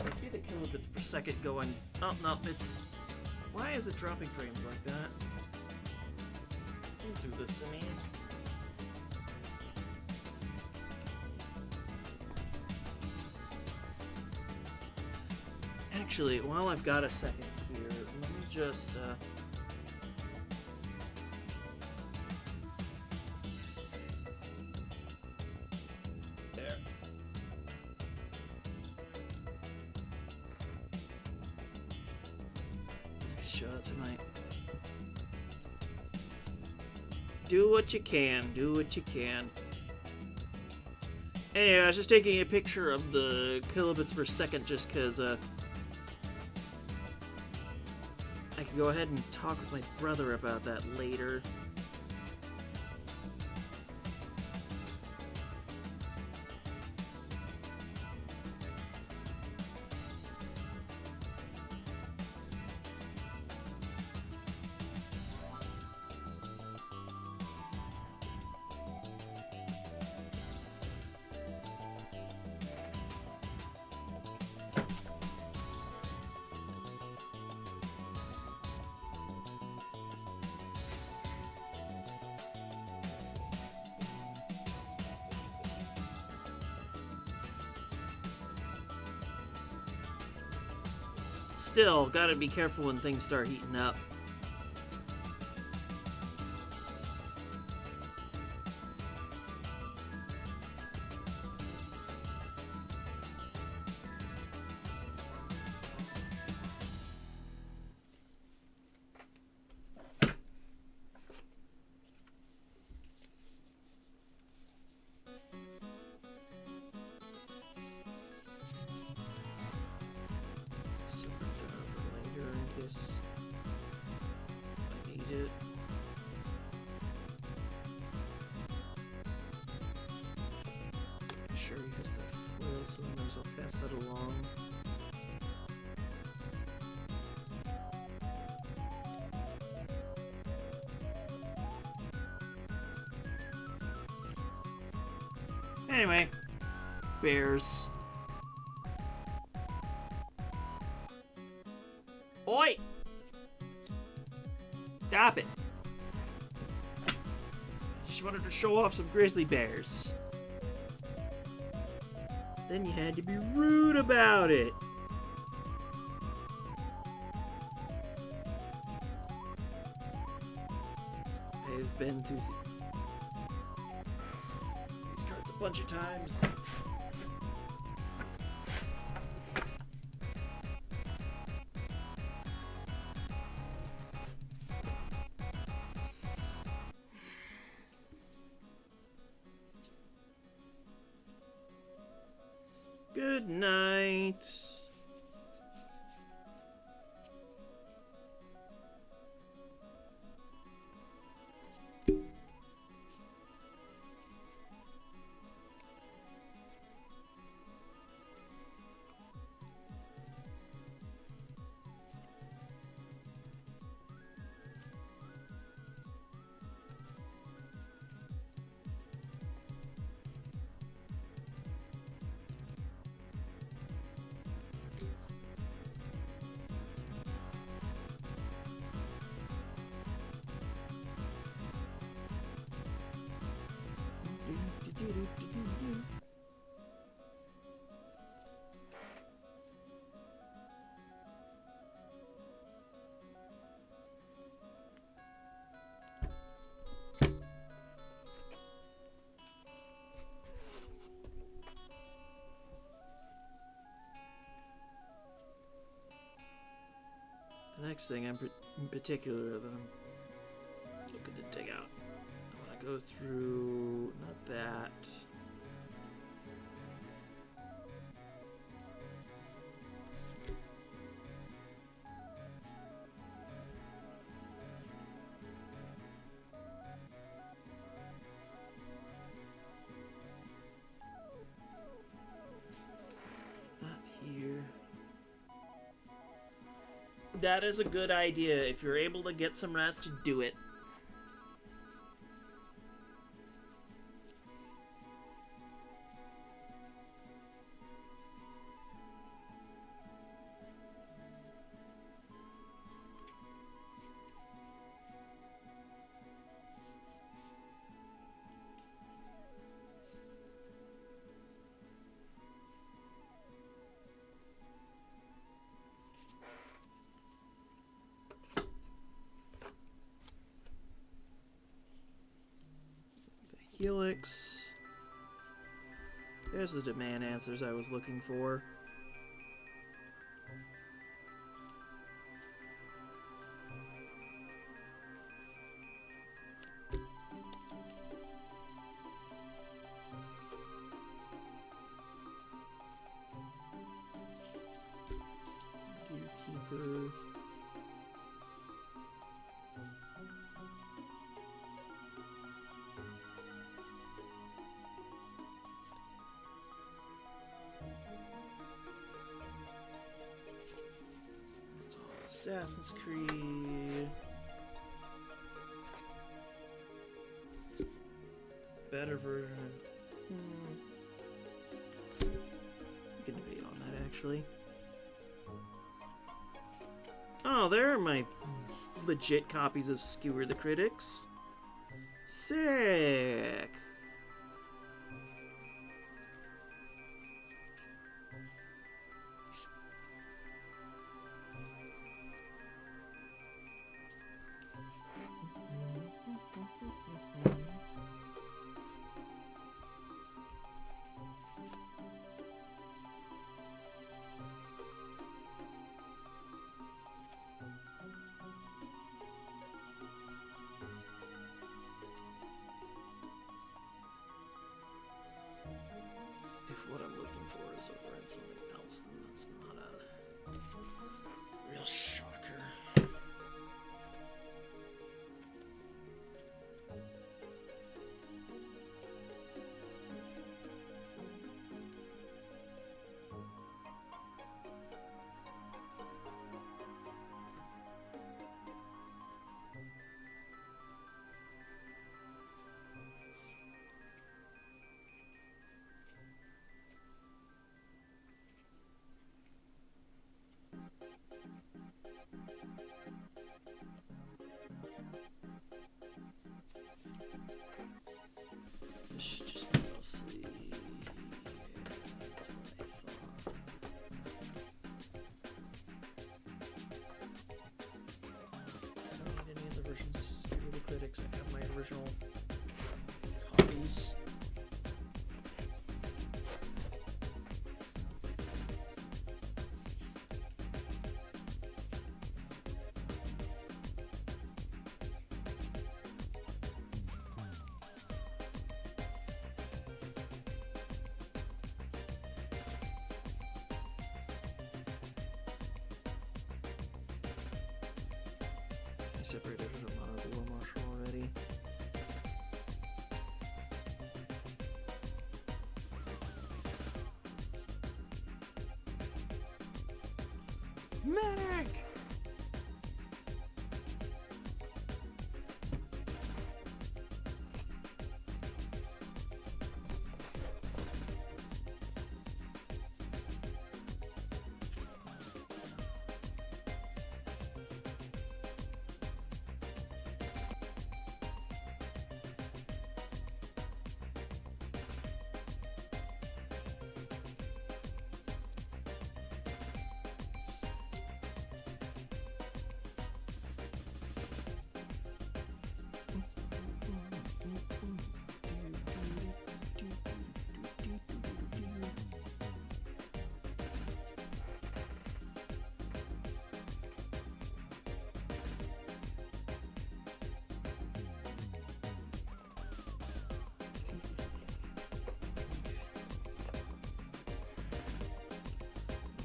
I see the kilobits per second going. Oh no, it's Why is it dropping frames like that? Don't do this to me. Actually, while I've got a second here, let me just, there. Show it tonight. Do what you can. Do what you can. Anyway, I was just taking a picture of the kilobits per second just because, I can go ahead and talk with my brother about that later. Still, gotta be careful when things start heating up. I need it. Sure, he has that foil, so I might as well pass that along. Anyway, bears. Oi! Stop it! Just wanted to show off some grizzly bears. Then you had to be rude about it. I've been through these cards a bunch of times. Good night. The next thing in particular that I'm looking to dig out, I want to go through, not that. Not here. That is a good idea. If you're able to get some rest, do it. Helix. There's the demand answers I was looking for. Gearkeeper. Assassin's Creed. Better version. We can debate on that, actually. Oh, there are my legit copies of Skewer the Critics. Sick. If what I'm looking for is over in something else, then that's not a real shocker. This should just be mostly. I don't need any of the versions of the critics. I have my original copies. I separated it from the War Marshal already. Medic!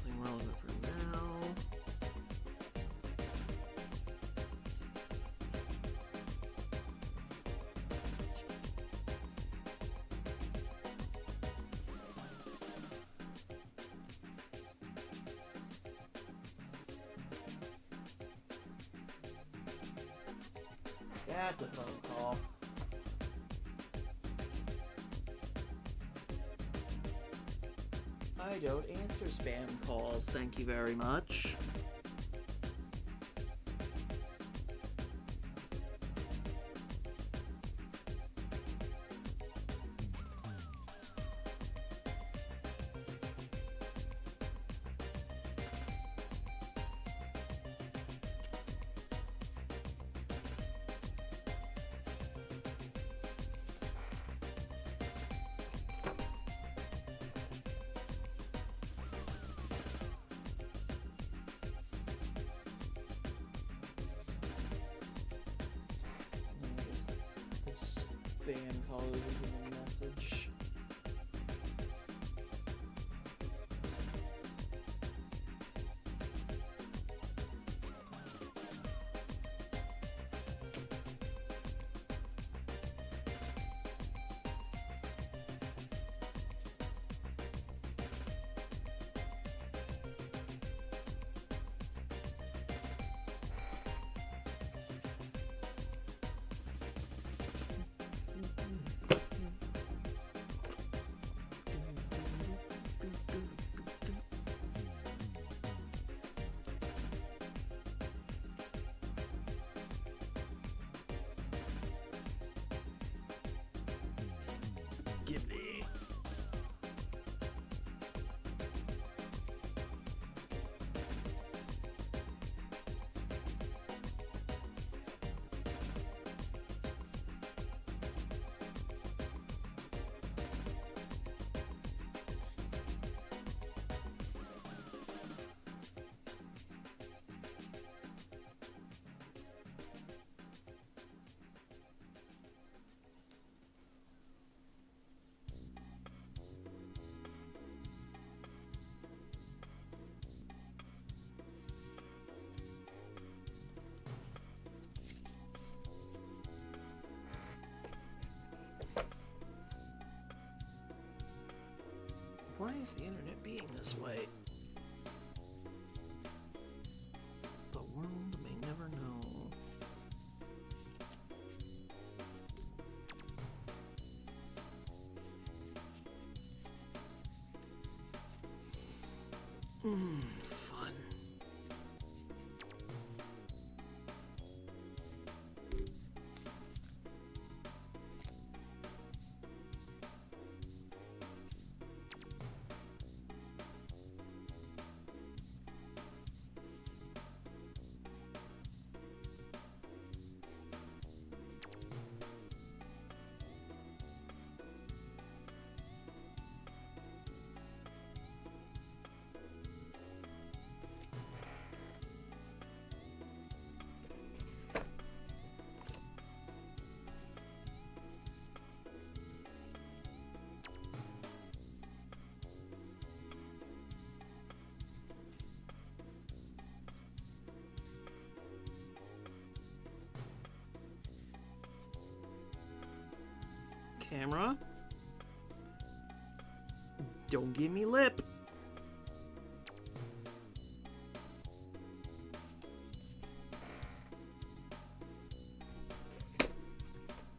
Nothing relevant for now. That's a phone call. I don't answer spam calls, thank you very much. spam call over the message. Give me. Why is the internet being this way? The world may never know. Fun. Camera. Don't give me lip.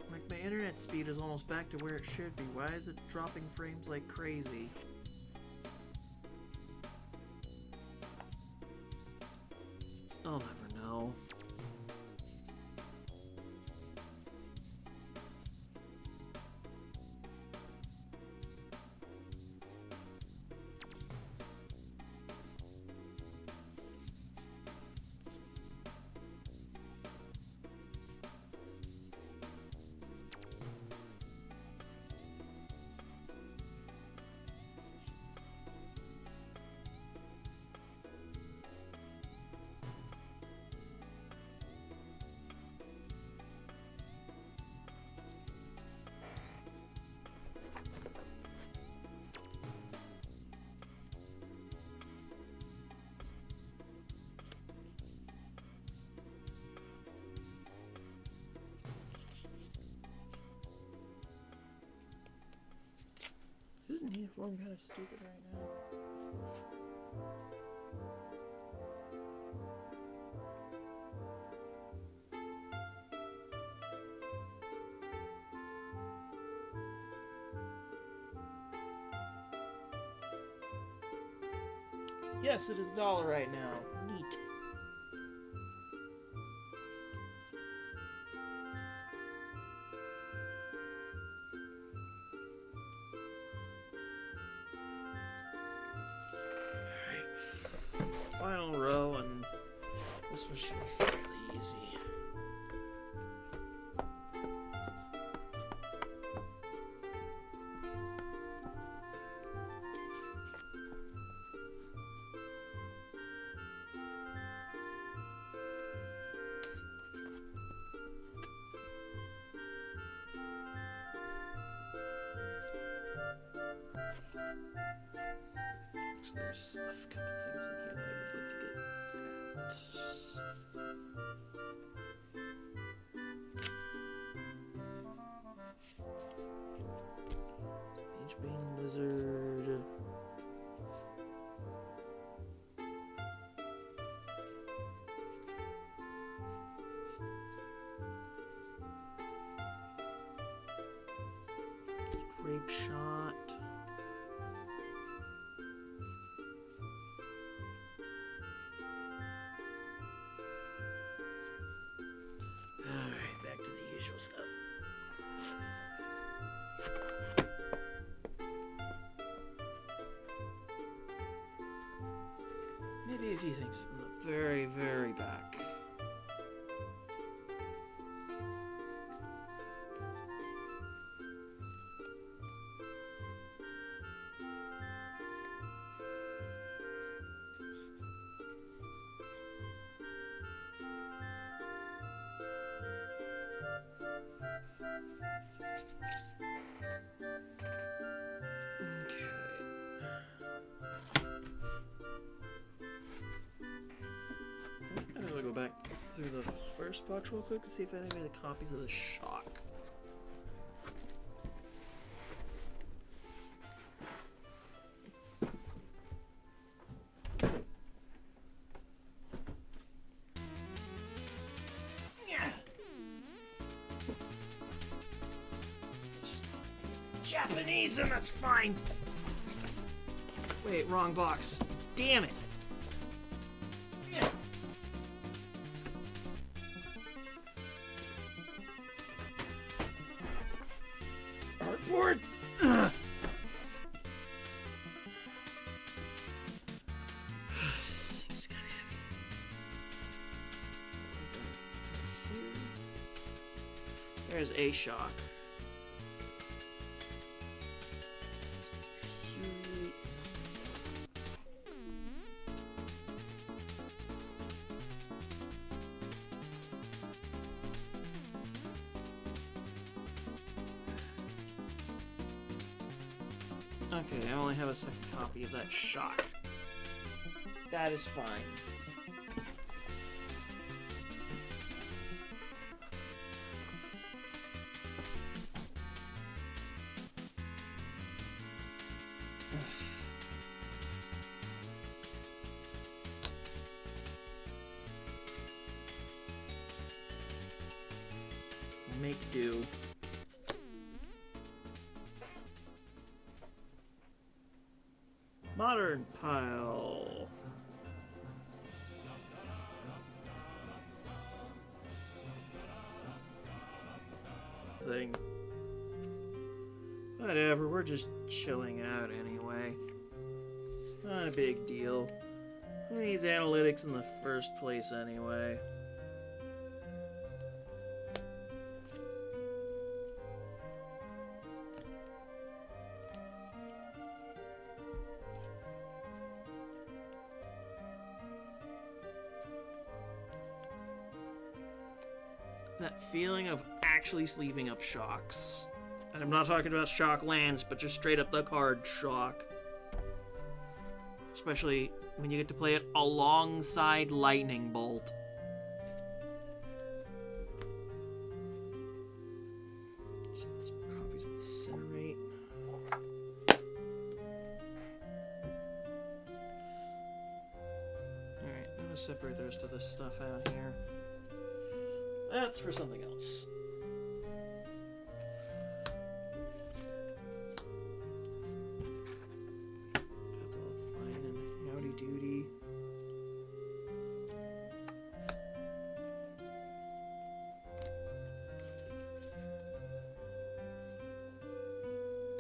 Like, my internet speed is almost back to where it should be. Why is it dropping frames like crazy? I'll never know. Isn't uniform kind of stupid right now? Yes, it is $1 right now. Neat. Final row, and this one should be fairly easy. So there's a couple things in here that I would like to get at. H-Bane Lizard. Grape Shot. Alright, back to the usual stuff. Maybe a few things from the very, very back. I'm gonna go back through the first box real quick and see if I have any copies of the Shock. Japanese, and that's fine. Wait, wrong box. Damn it. Artboard. Ugh. This thing's kinda heavy. There's a Shock. Okay, I only have a second copy of that Shock. That is fine. Make do. Modern pile. Thing. Whatever, we're just chilling out anyway. Not a big deal. Who needs analytics in the first place anyway? That feeling of actually sleeving up Shocks. And I'm not talking about Shock lands, but just straight up the card Shock. Especially when you get to play it alongside Lightning Bolt. Just some copies of Incinerate. Alright, I'm gonna separate the rest of this stuff out here. That's for something else. That's all fine and howdy doody.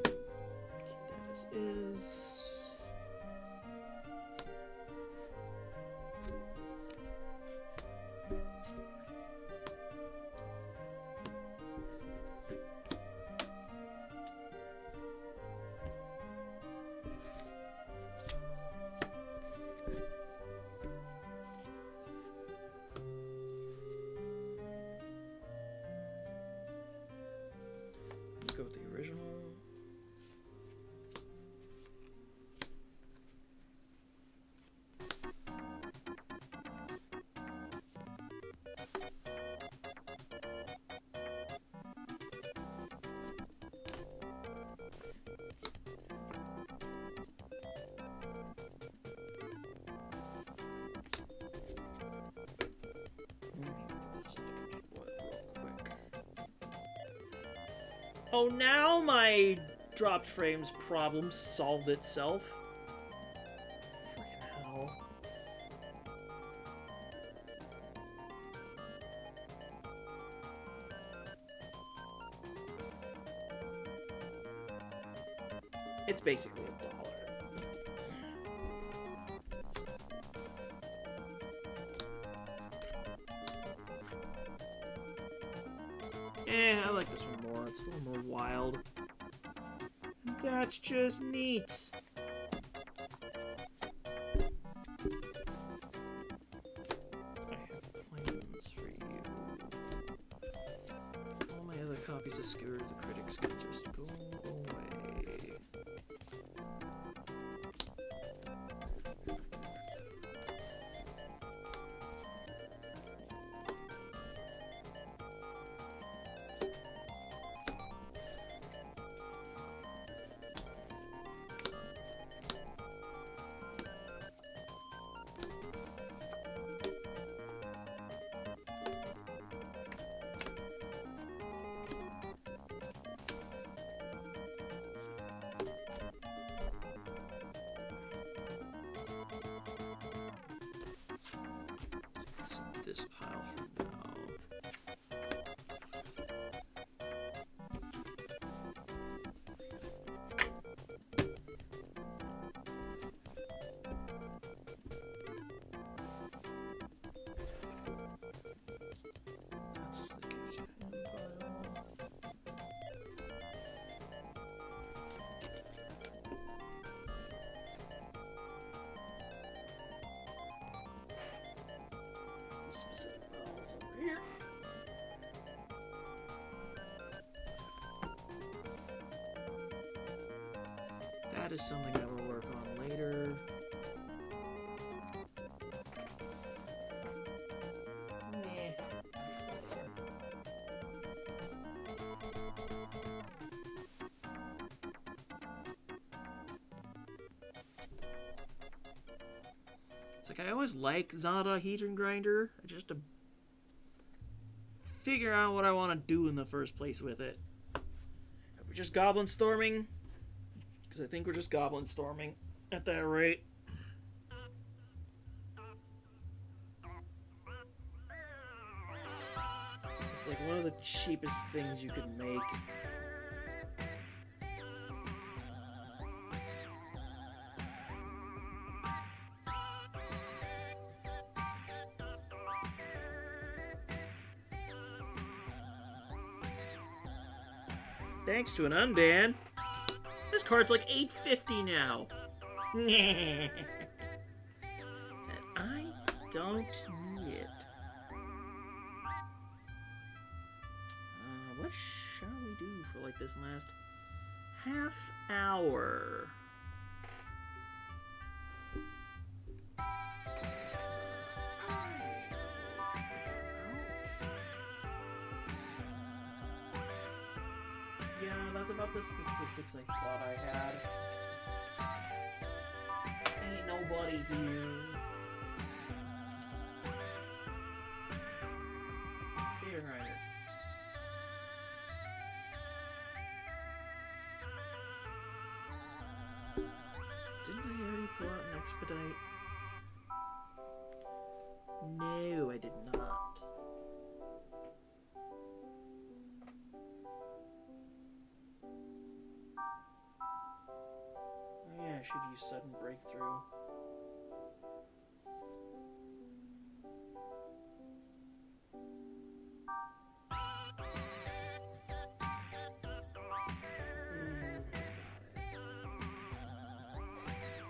Keep that as is. Go with the original. Oh, now my dropped frames problem solved itself. Freaking hell. It's basically $1. I like this one more. It's a little more wild. That's just neat. I have plans for you. All my other copies of Scooter the Critics can just go away. This pile for now. That's the gift pile. Specific piles over here. That is something I will work on later. It's like I always like Zada Hedron Grinder. I just have to figure out what I want to do in the first place with it. Are we just goblin storming? Because I think we're just goblin storming at that rate. It's like one of the cheapest things you could make. Thanks to an unban. This card's like $8.50 now. And I don't need it. What shall we do for like this last half hour? Yeah, that's about the statistics I thought I had. Ain't nobody here. Peter Reiner. Didn't I already pull out an expedite? No, I did not. Yeah, I should use sudden breakthrough.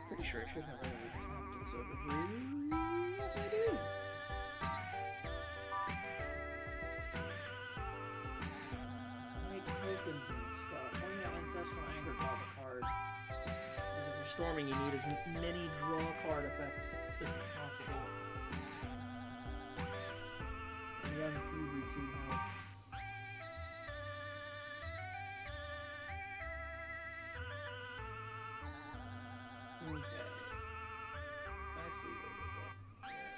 Pretty sure I should have all the captains over here. Yes, I do. Make tokens and stuff. Oh yeah, Ancestral Anger draws a card. If you're storming, you need as many draw card effects as possible. And Young Easy 2 helps. Okay. I see what we're doing here.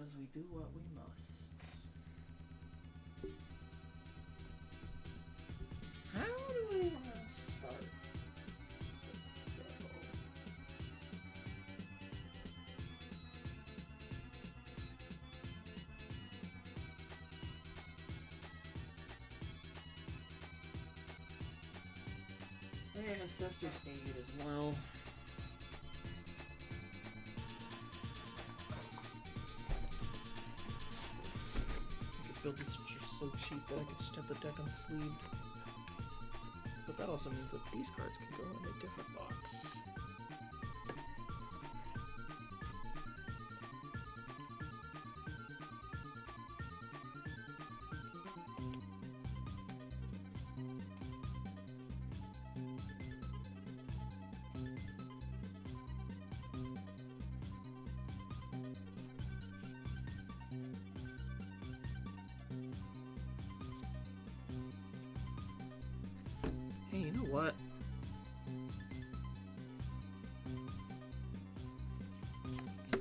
because we do what we must. How do we want to start? Ancestors Aid as well. I could build this just so cheap that I could just have the deck unsleeved. But that also means that these cards can go in a different box. Hey, you know what?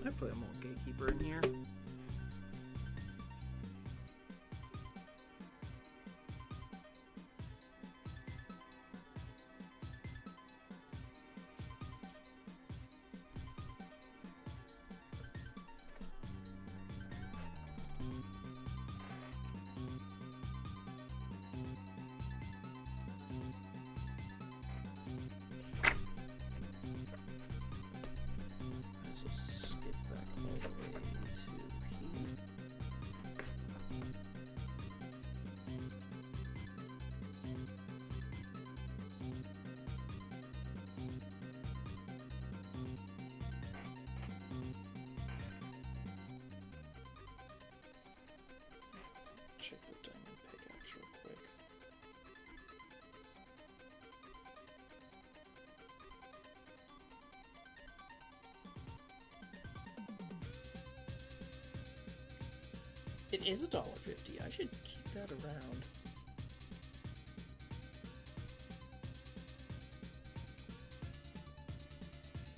I put a more gatekeeper in here. Check the diamond pickaxe real quick. It is $1.50. I should keep that around.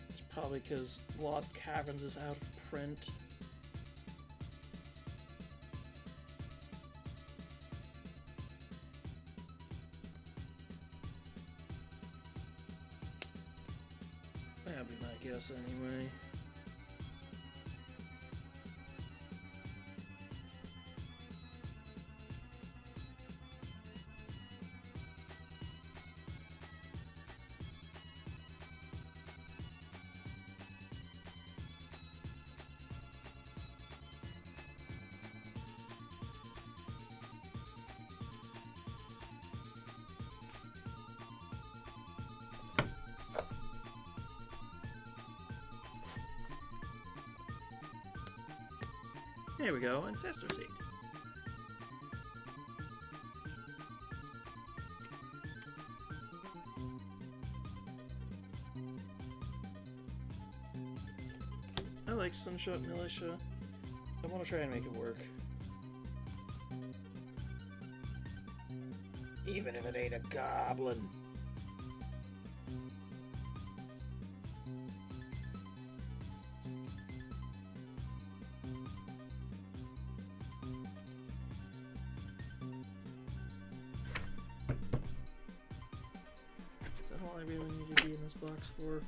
It's probably because Lost Caverns is out of print. That'd be my guess anyway. There we go, Ancestor Seed. I like Sunshot Militia. I want to try and make it work. Even if it ain't a goblin. Is that all I really need to be in this box for?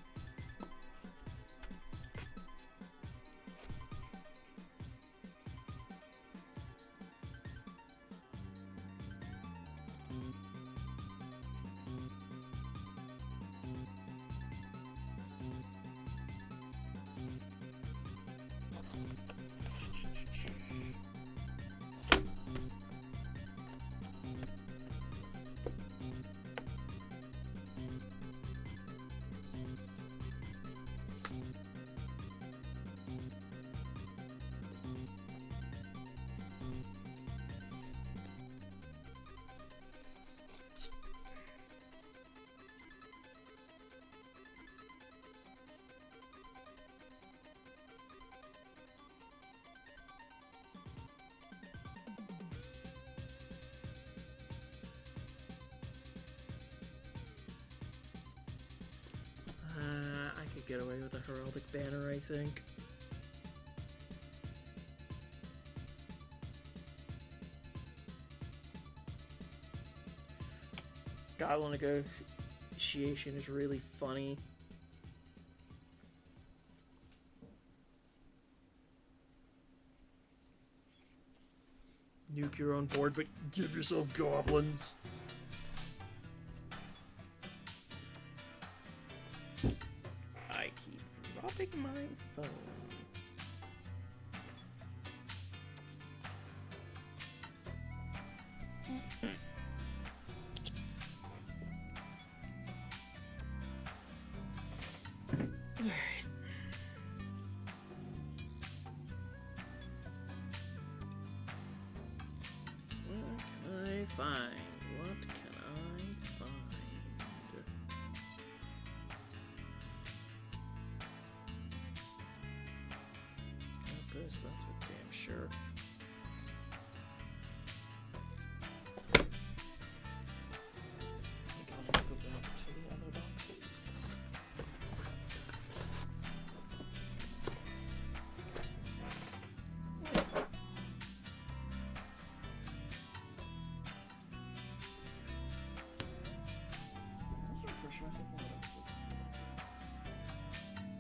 I could get away with a heraldic banner, I think. Goblin negotiation is really funny. Nuke your own board, but give yourself goblins. I keep dropping my phone. Find. What can I find? This, that's for damn sure. I think I'll go back to the other boxes.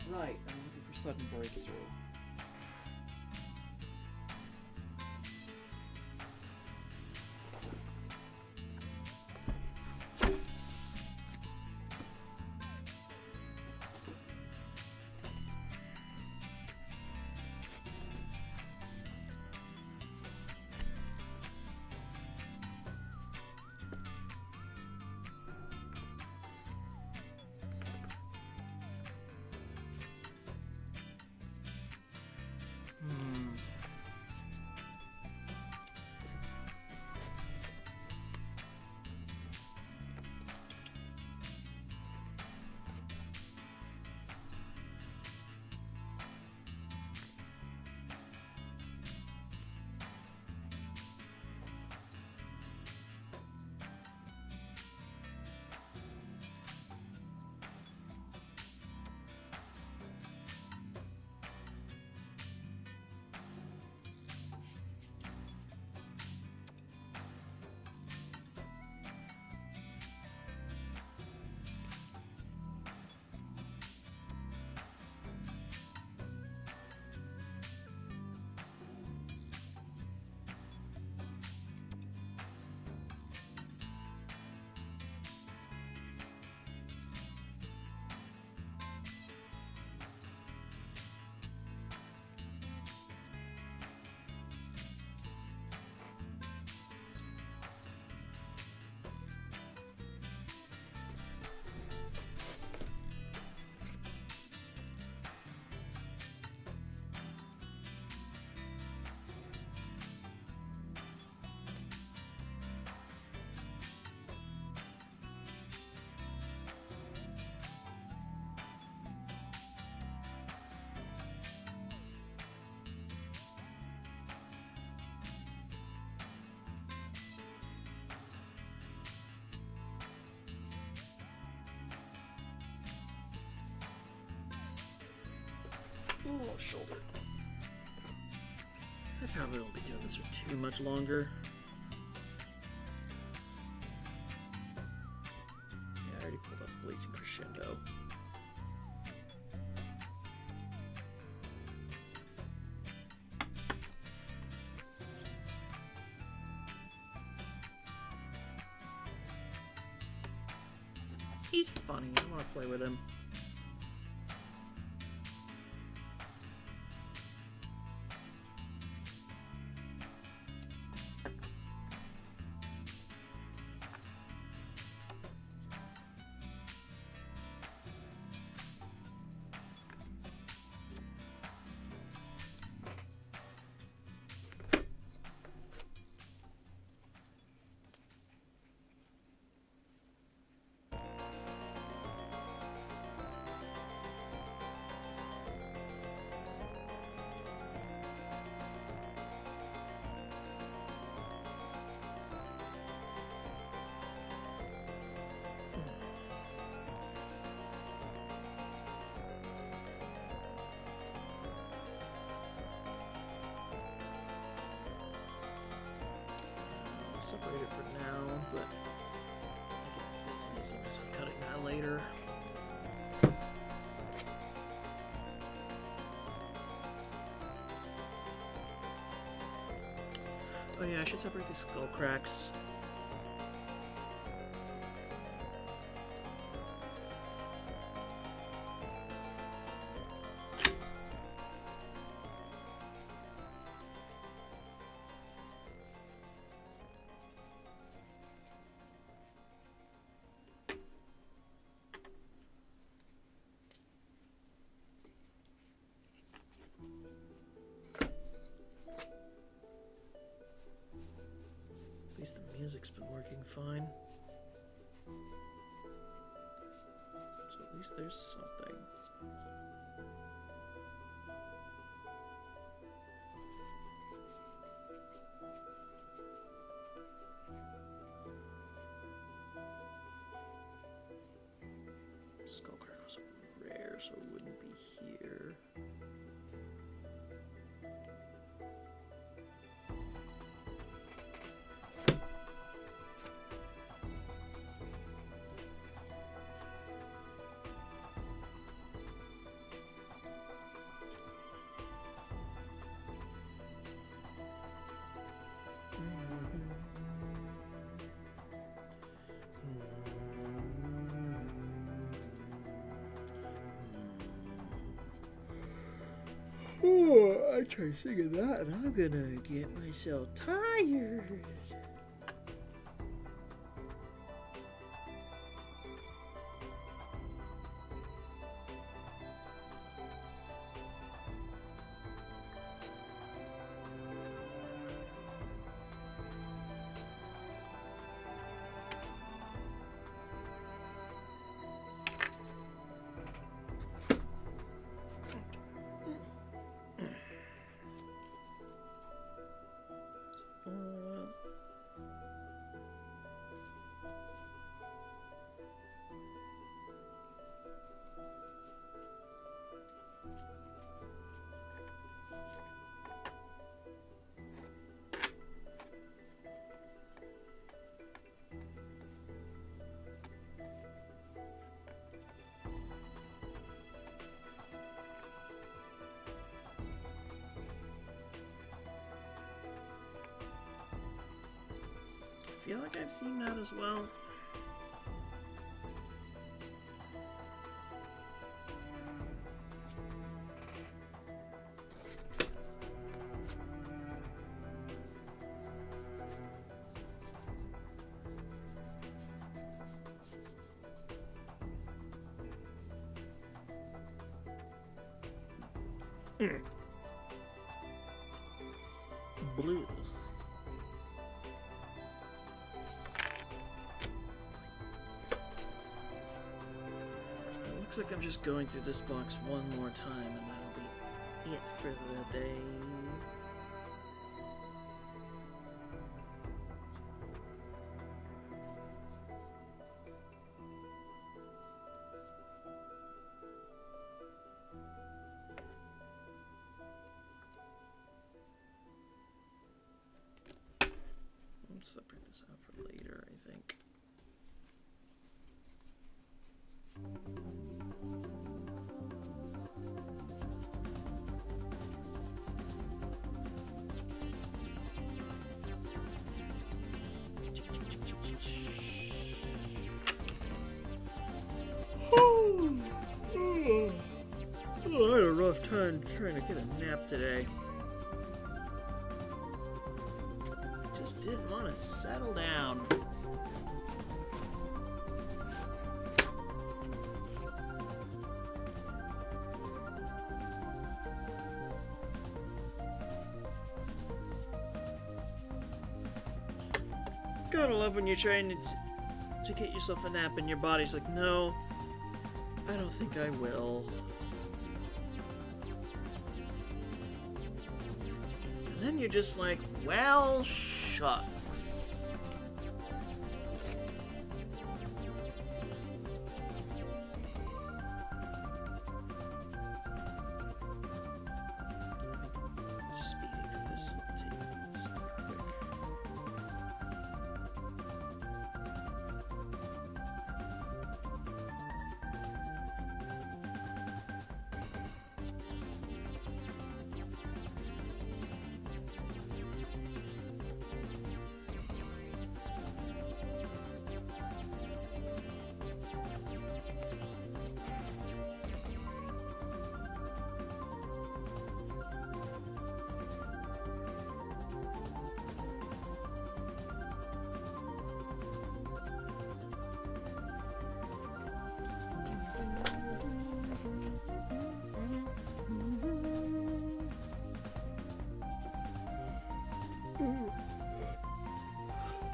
Right, I'm looking for sudden breakthrough. Ooh, shoulder. I probably won't be doing this for too much longer. Yeah, I already pulled up Blazing Crescendo. He's funny. I want to play with him. Separate it for now, but I can What's the risk of cutting that later? Oh yeah, I should separate these skull cracks. At least the music's been working fine. So at least there's something. Skullcrack was rare, so it wouldn't be here. Oh, I try singing that and I'm gonna get myself tired. I feel like I've seen that as well. Blue. Looks like I'm just going through this box one more time and that'll be it for the day. Let's separate this out for later, I think. Oh, I had a rough time trying to get a nap today. Just didn't want to settle down. Gotta love when you're trying to get yourself a nap and your body's like, no, I don't think I will. And then you're just like, well, shucks. Speeding through this will take this quick.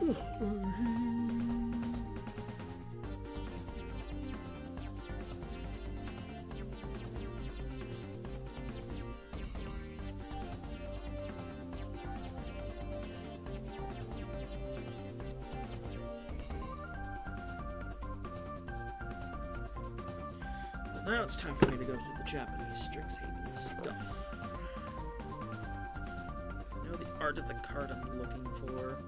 Now it's time for me to go through the Japanese Strixhaven stuff. I know the art of the card I'm looking for.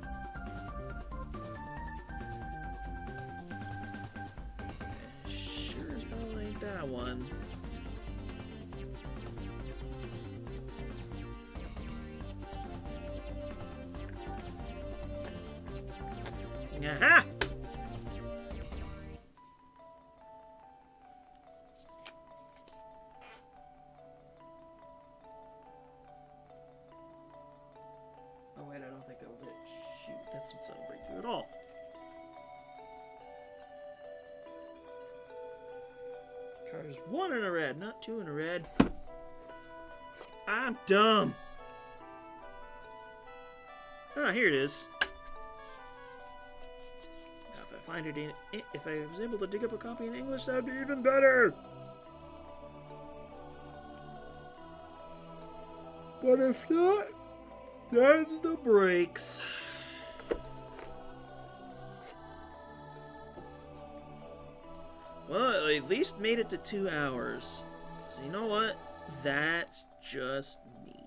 Sure as hell ain't that one. Aha! Oh wait, I don't think that was it. Shoot, that doesn't sound breakthrough at all. There's one in a red, not two in a red. I'm dumb. Ah, here it is. Now, if I find it in, if I was able to dig up a copy in English, that would be even better. But if not, that's the breaks. Well, I at least made it to 2 hours. So you know what? That's just neat.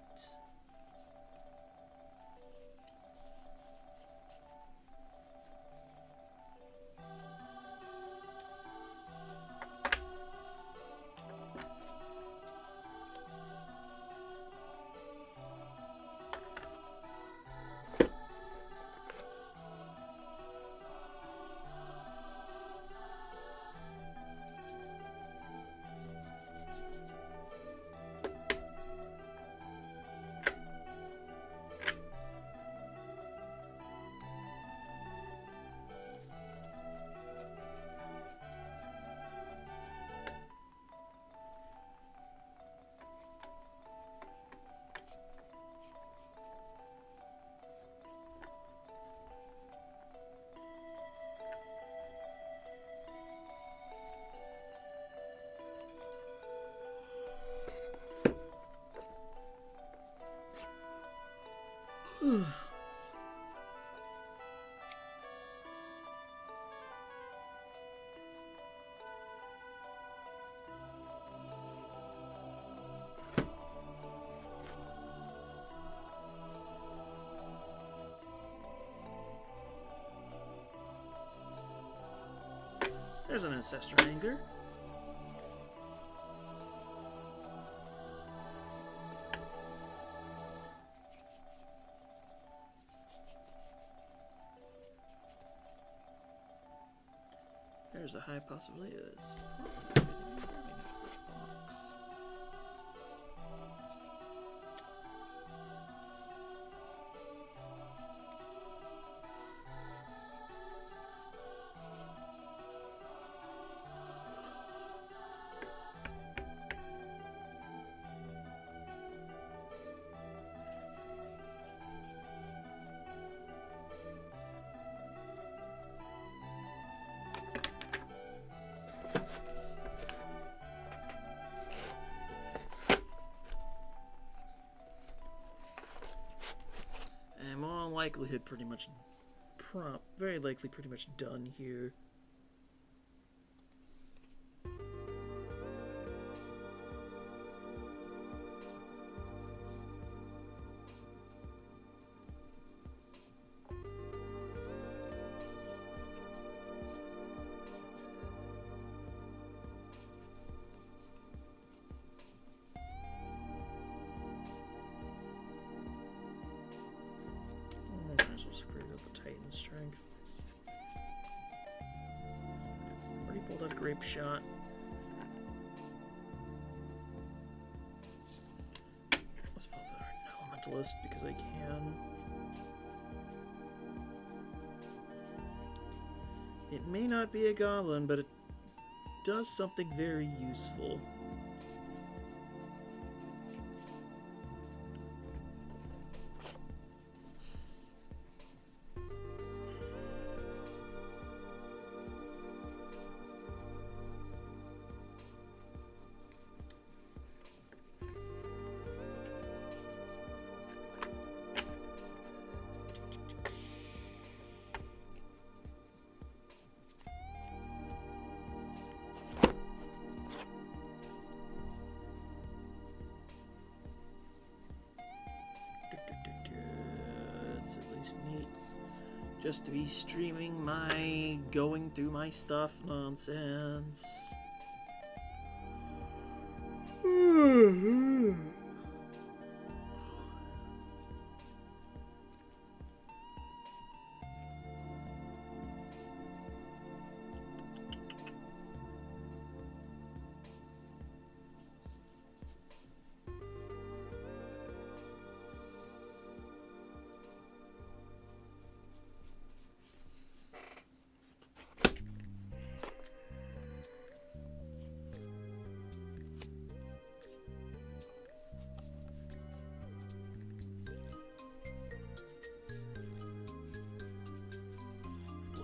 There's an ancestral angler. There's a high possibility of this. This box. Likelihood pretty much very likely pretty much done here. Strength. Already pulled out a grape shot. Let's pull out an elementalist because I can. It may not be a goblin, but it does something very useful. just to be streaming my going through my stuff nonsense.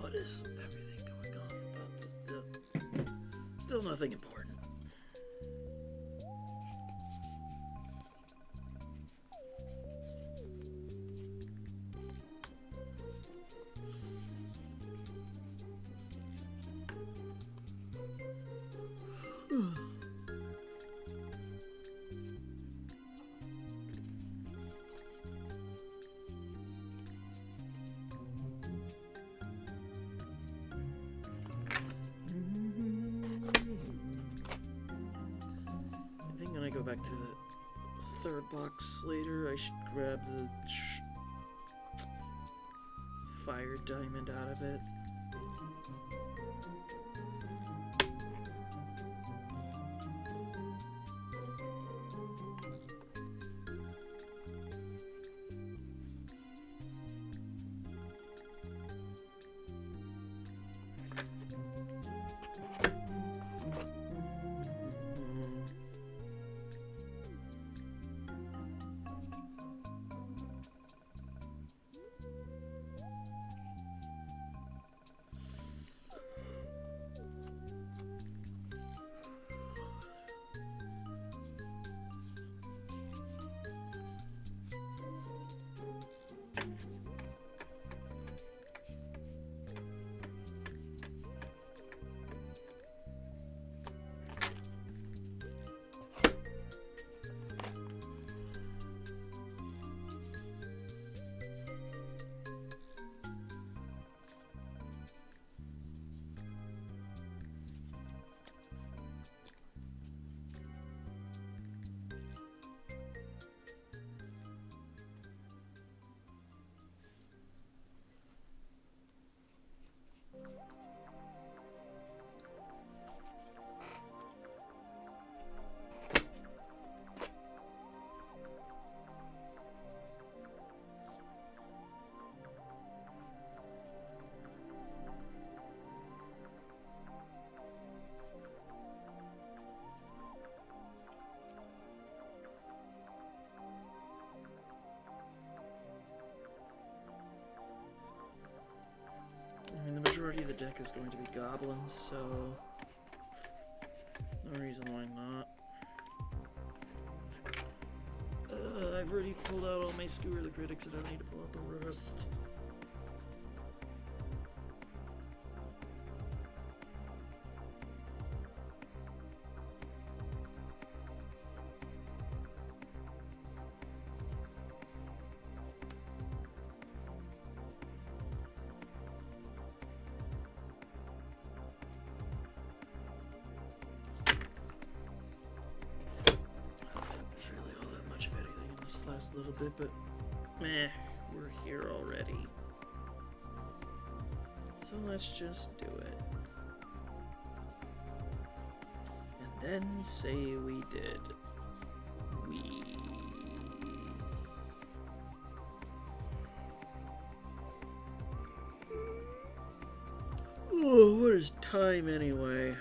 What is everything going off about this? Still nothing important. When I go back to the third box later, I should grab the fire diamond out of it. The majority of the deck is going to be goblins, so no reason why not. I've already pulled out all my Skewer the Critics, I don't need to pull out the rest. Last little bit, but meh, we're here already. So let's just do it. And then say we did. Oh, what is time anyway?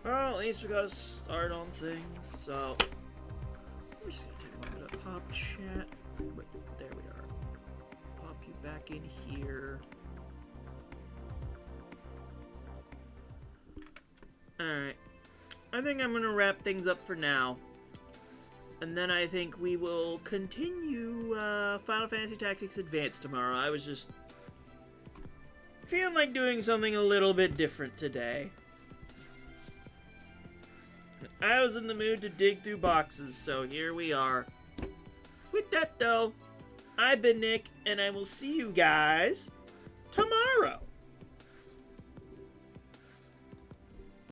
Well, at least we got a start on things, so we're just gonna take a moment to pop chat. Wait, there we are. Pop you back in here. Alright. I think I'm gonna wrap things up for now. And then I think we will continue Final Fantasy Tactics Advance tomorrow. I was just feeling like doing something a little bit different today. I was in the mood to dig through boxes, so here we are. With that, though, I've been Nick, and I will see you guys tomorrow.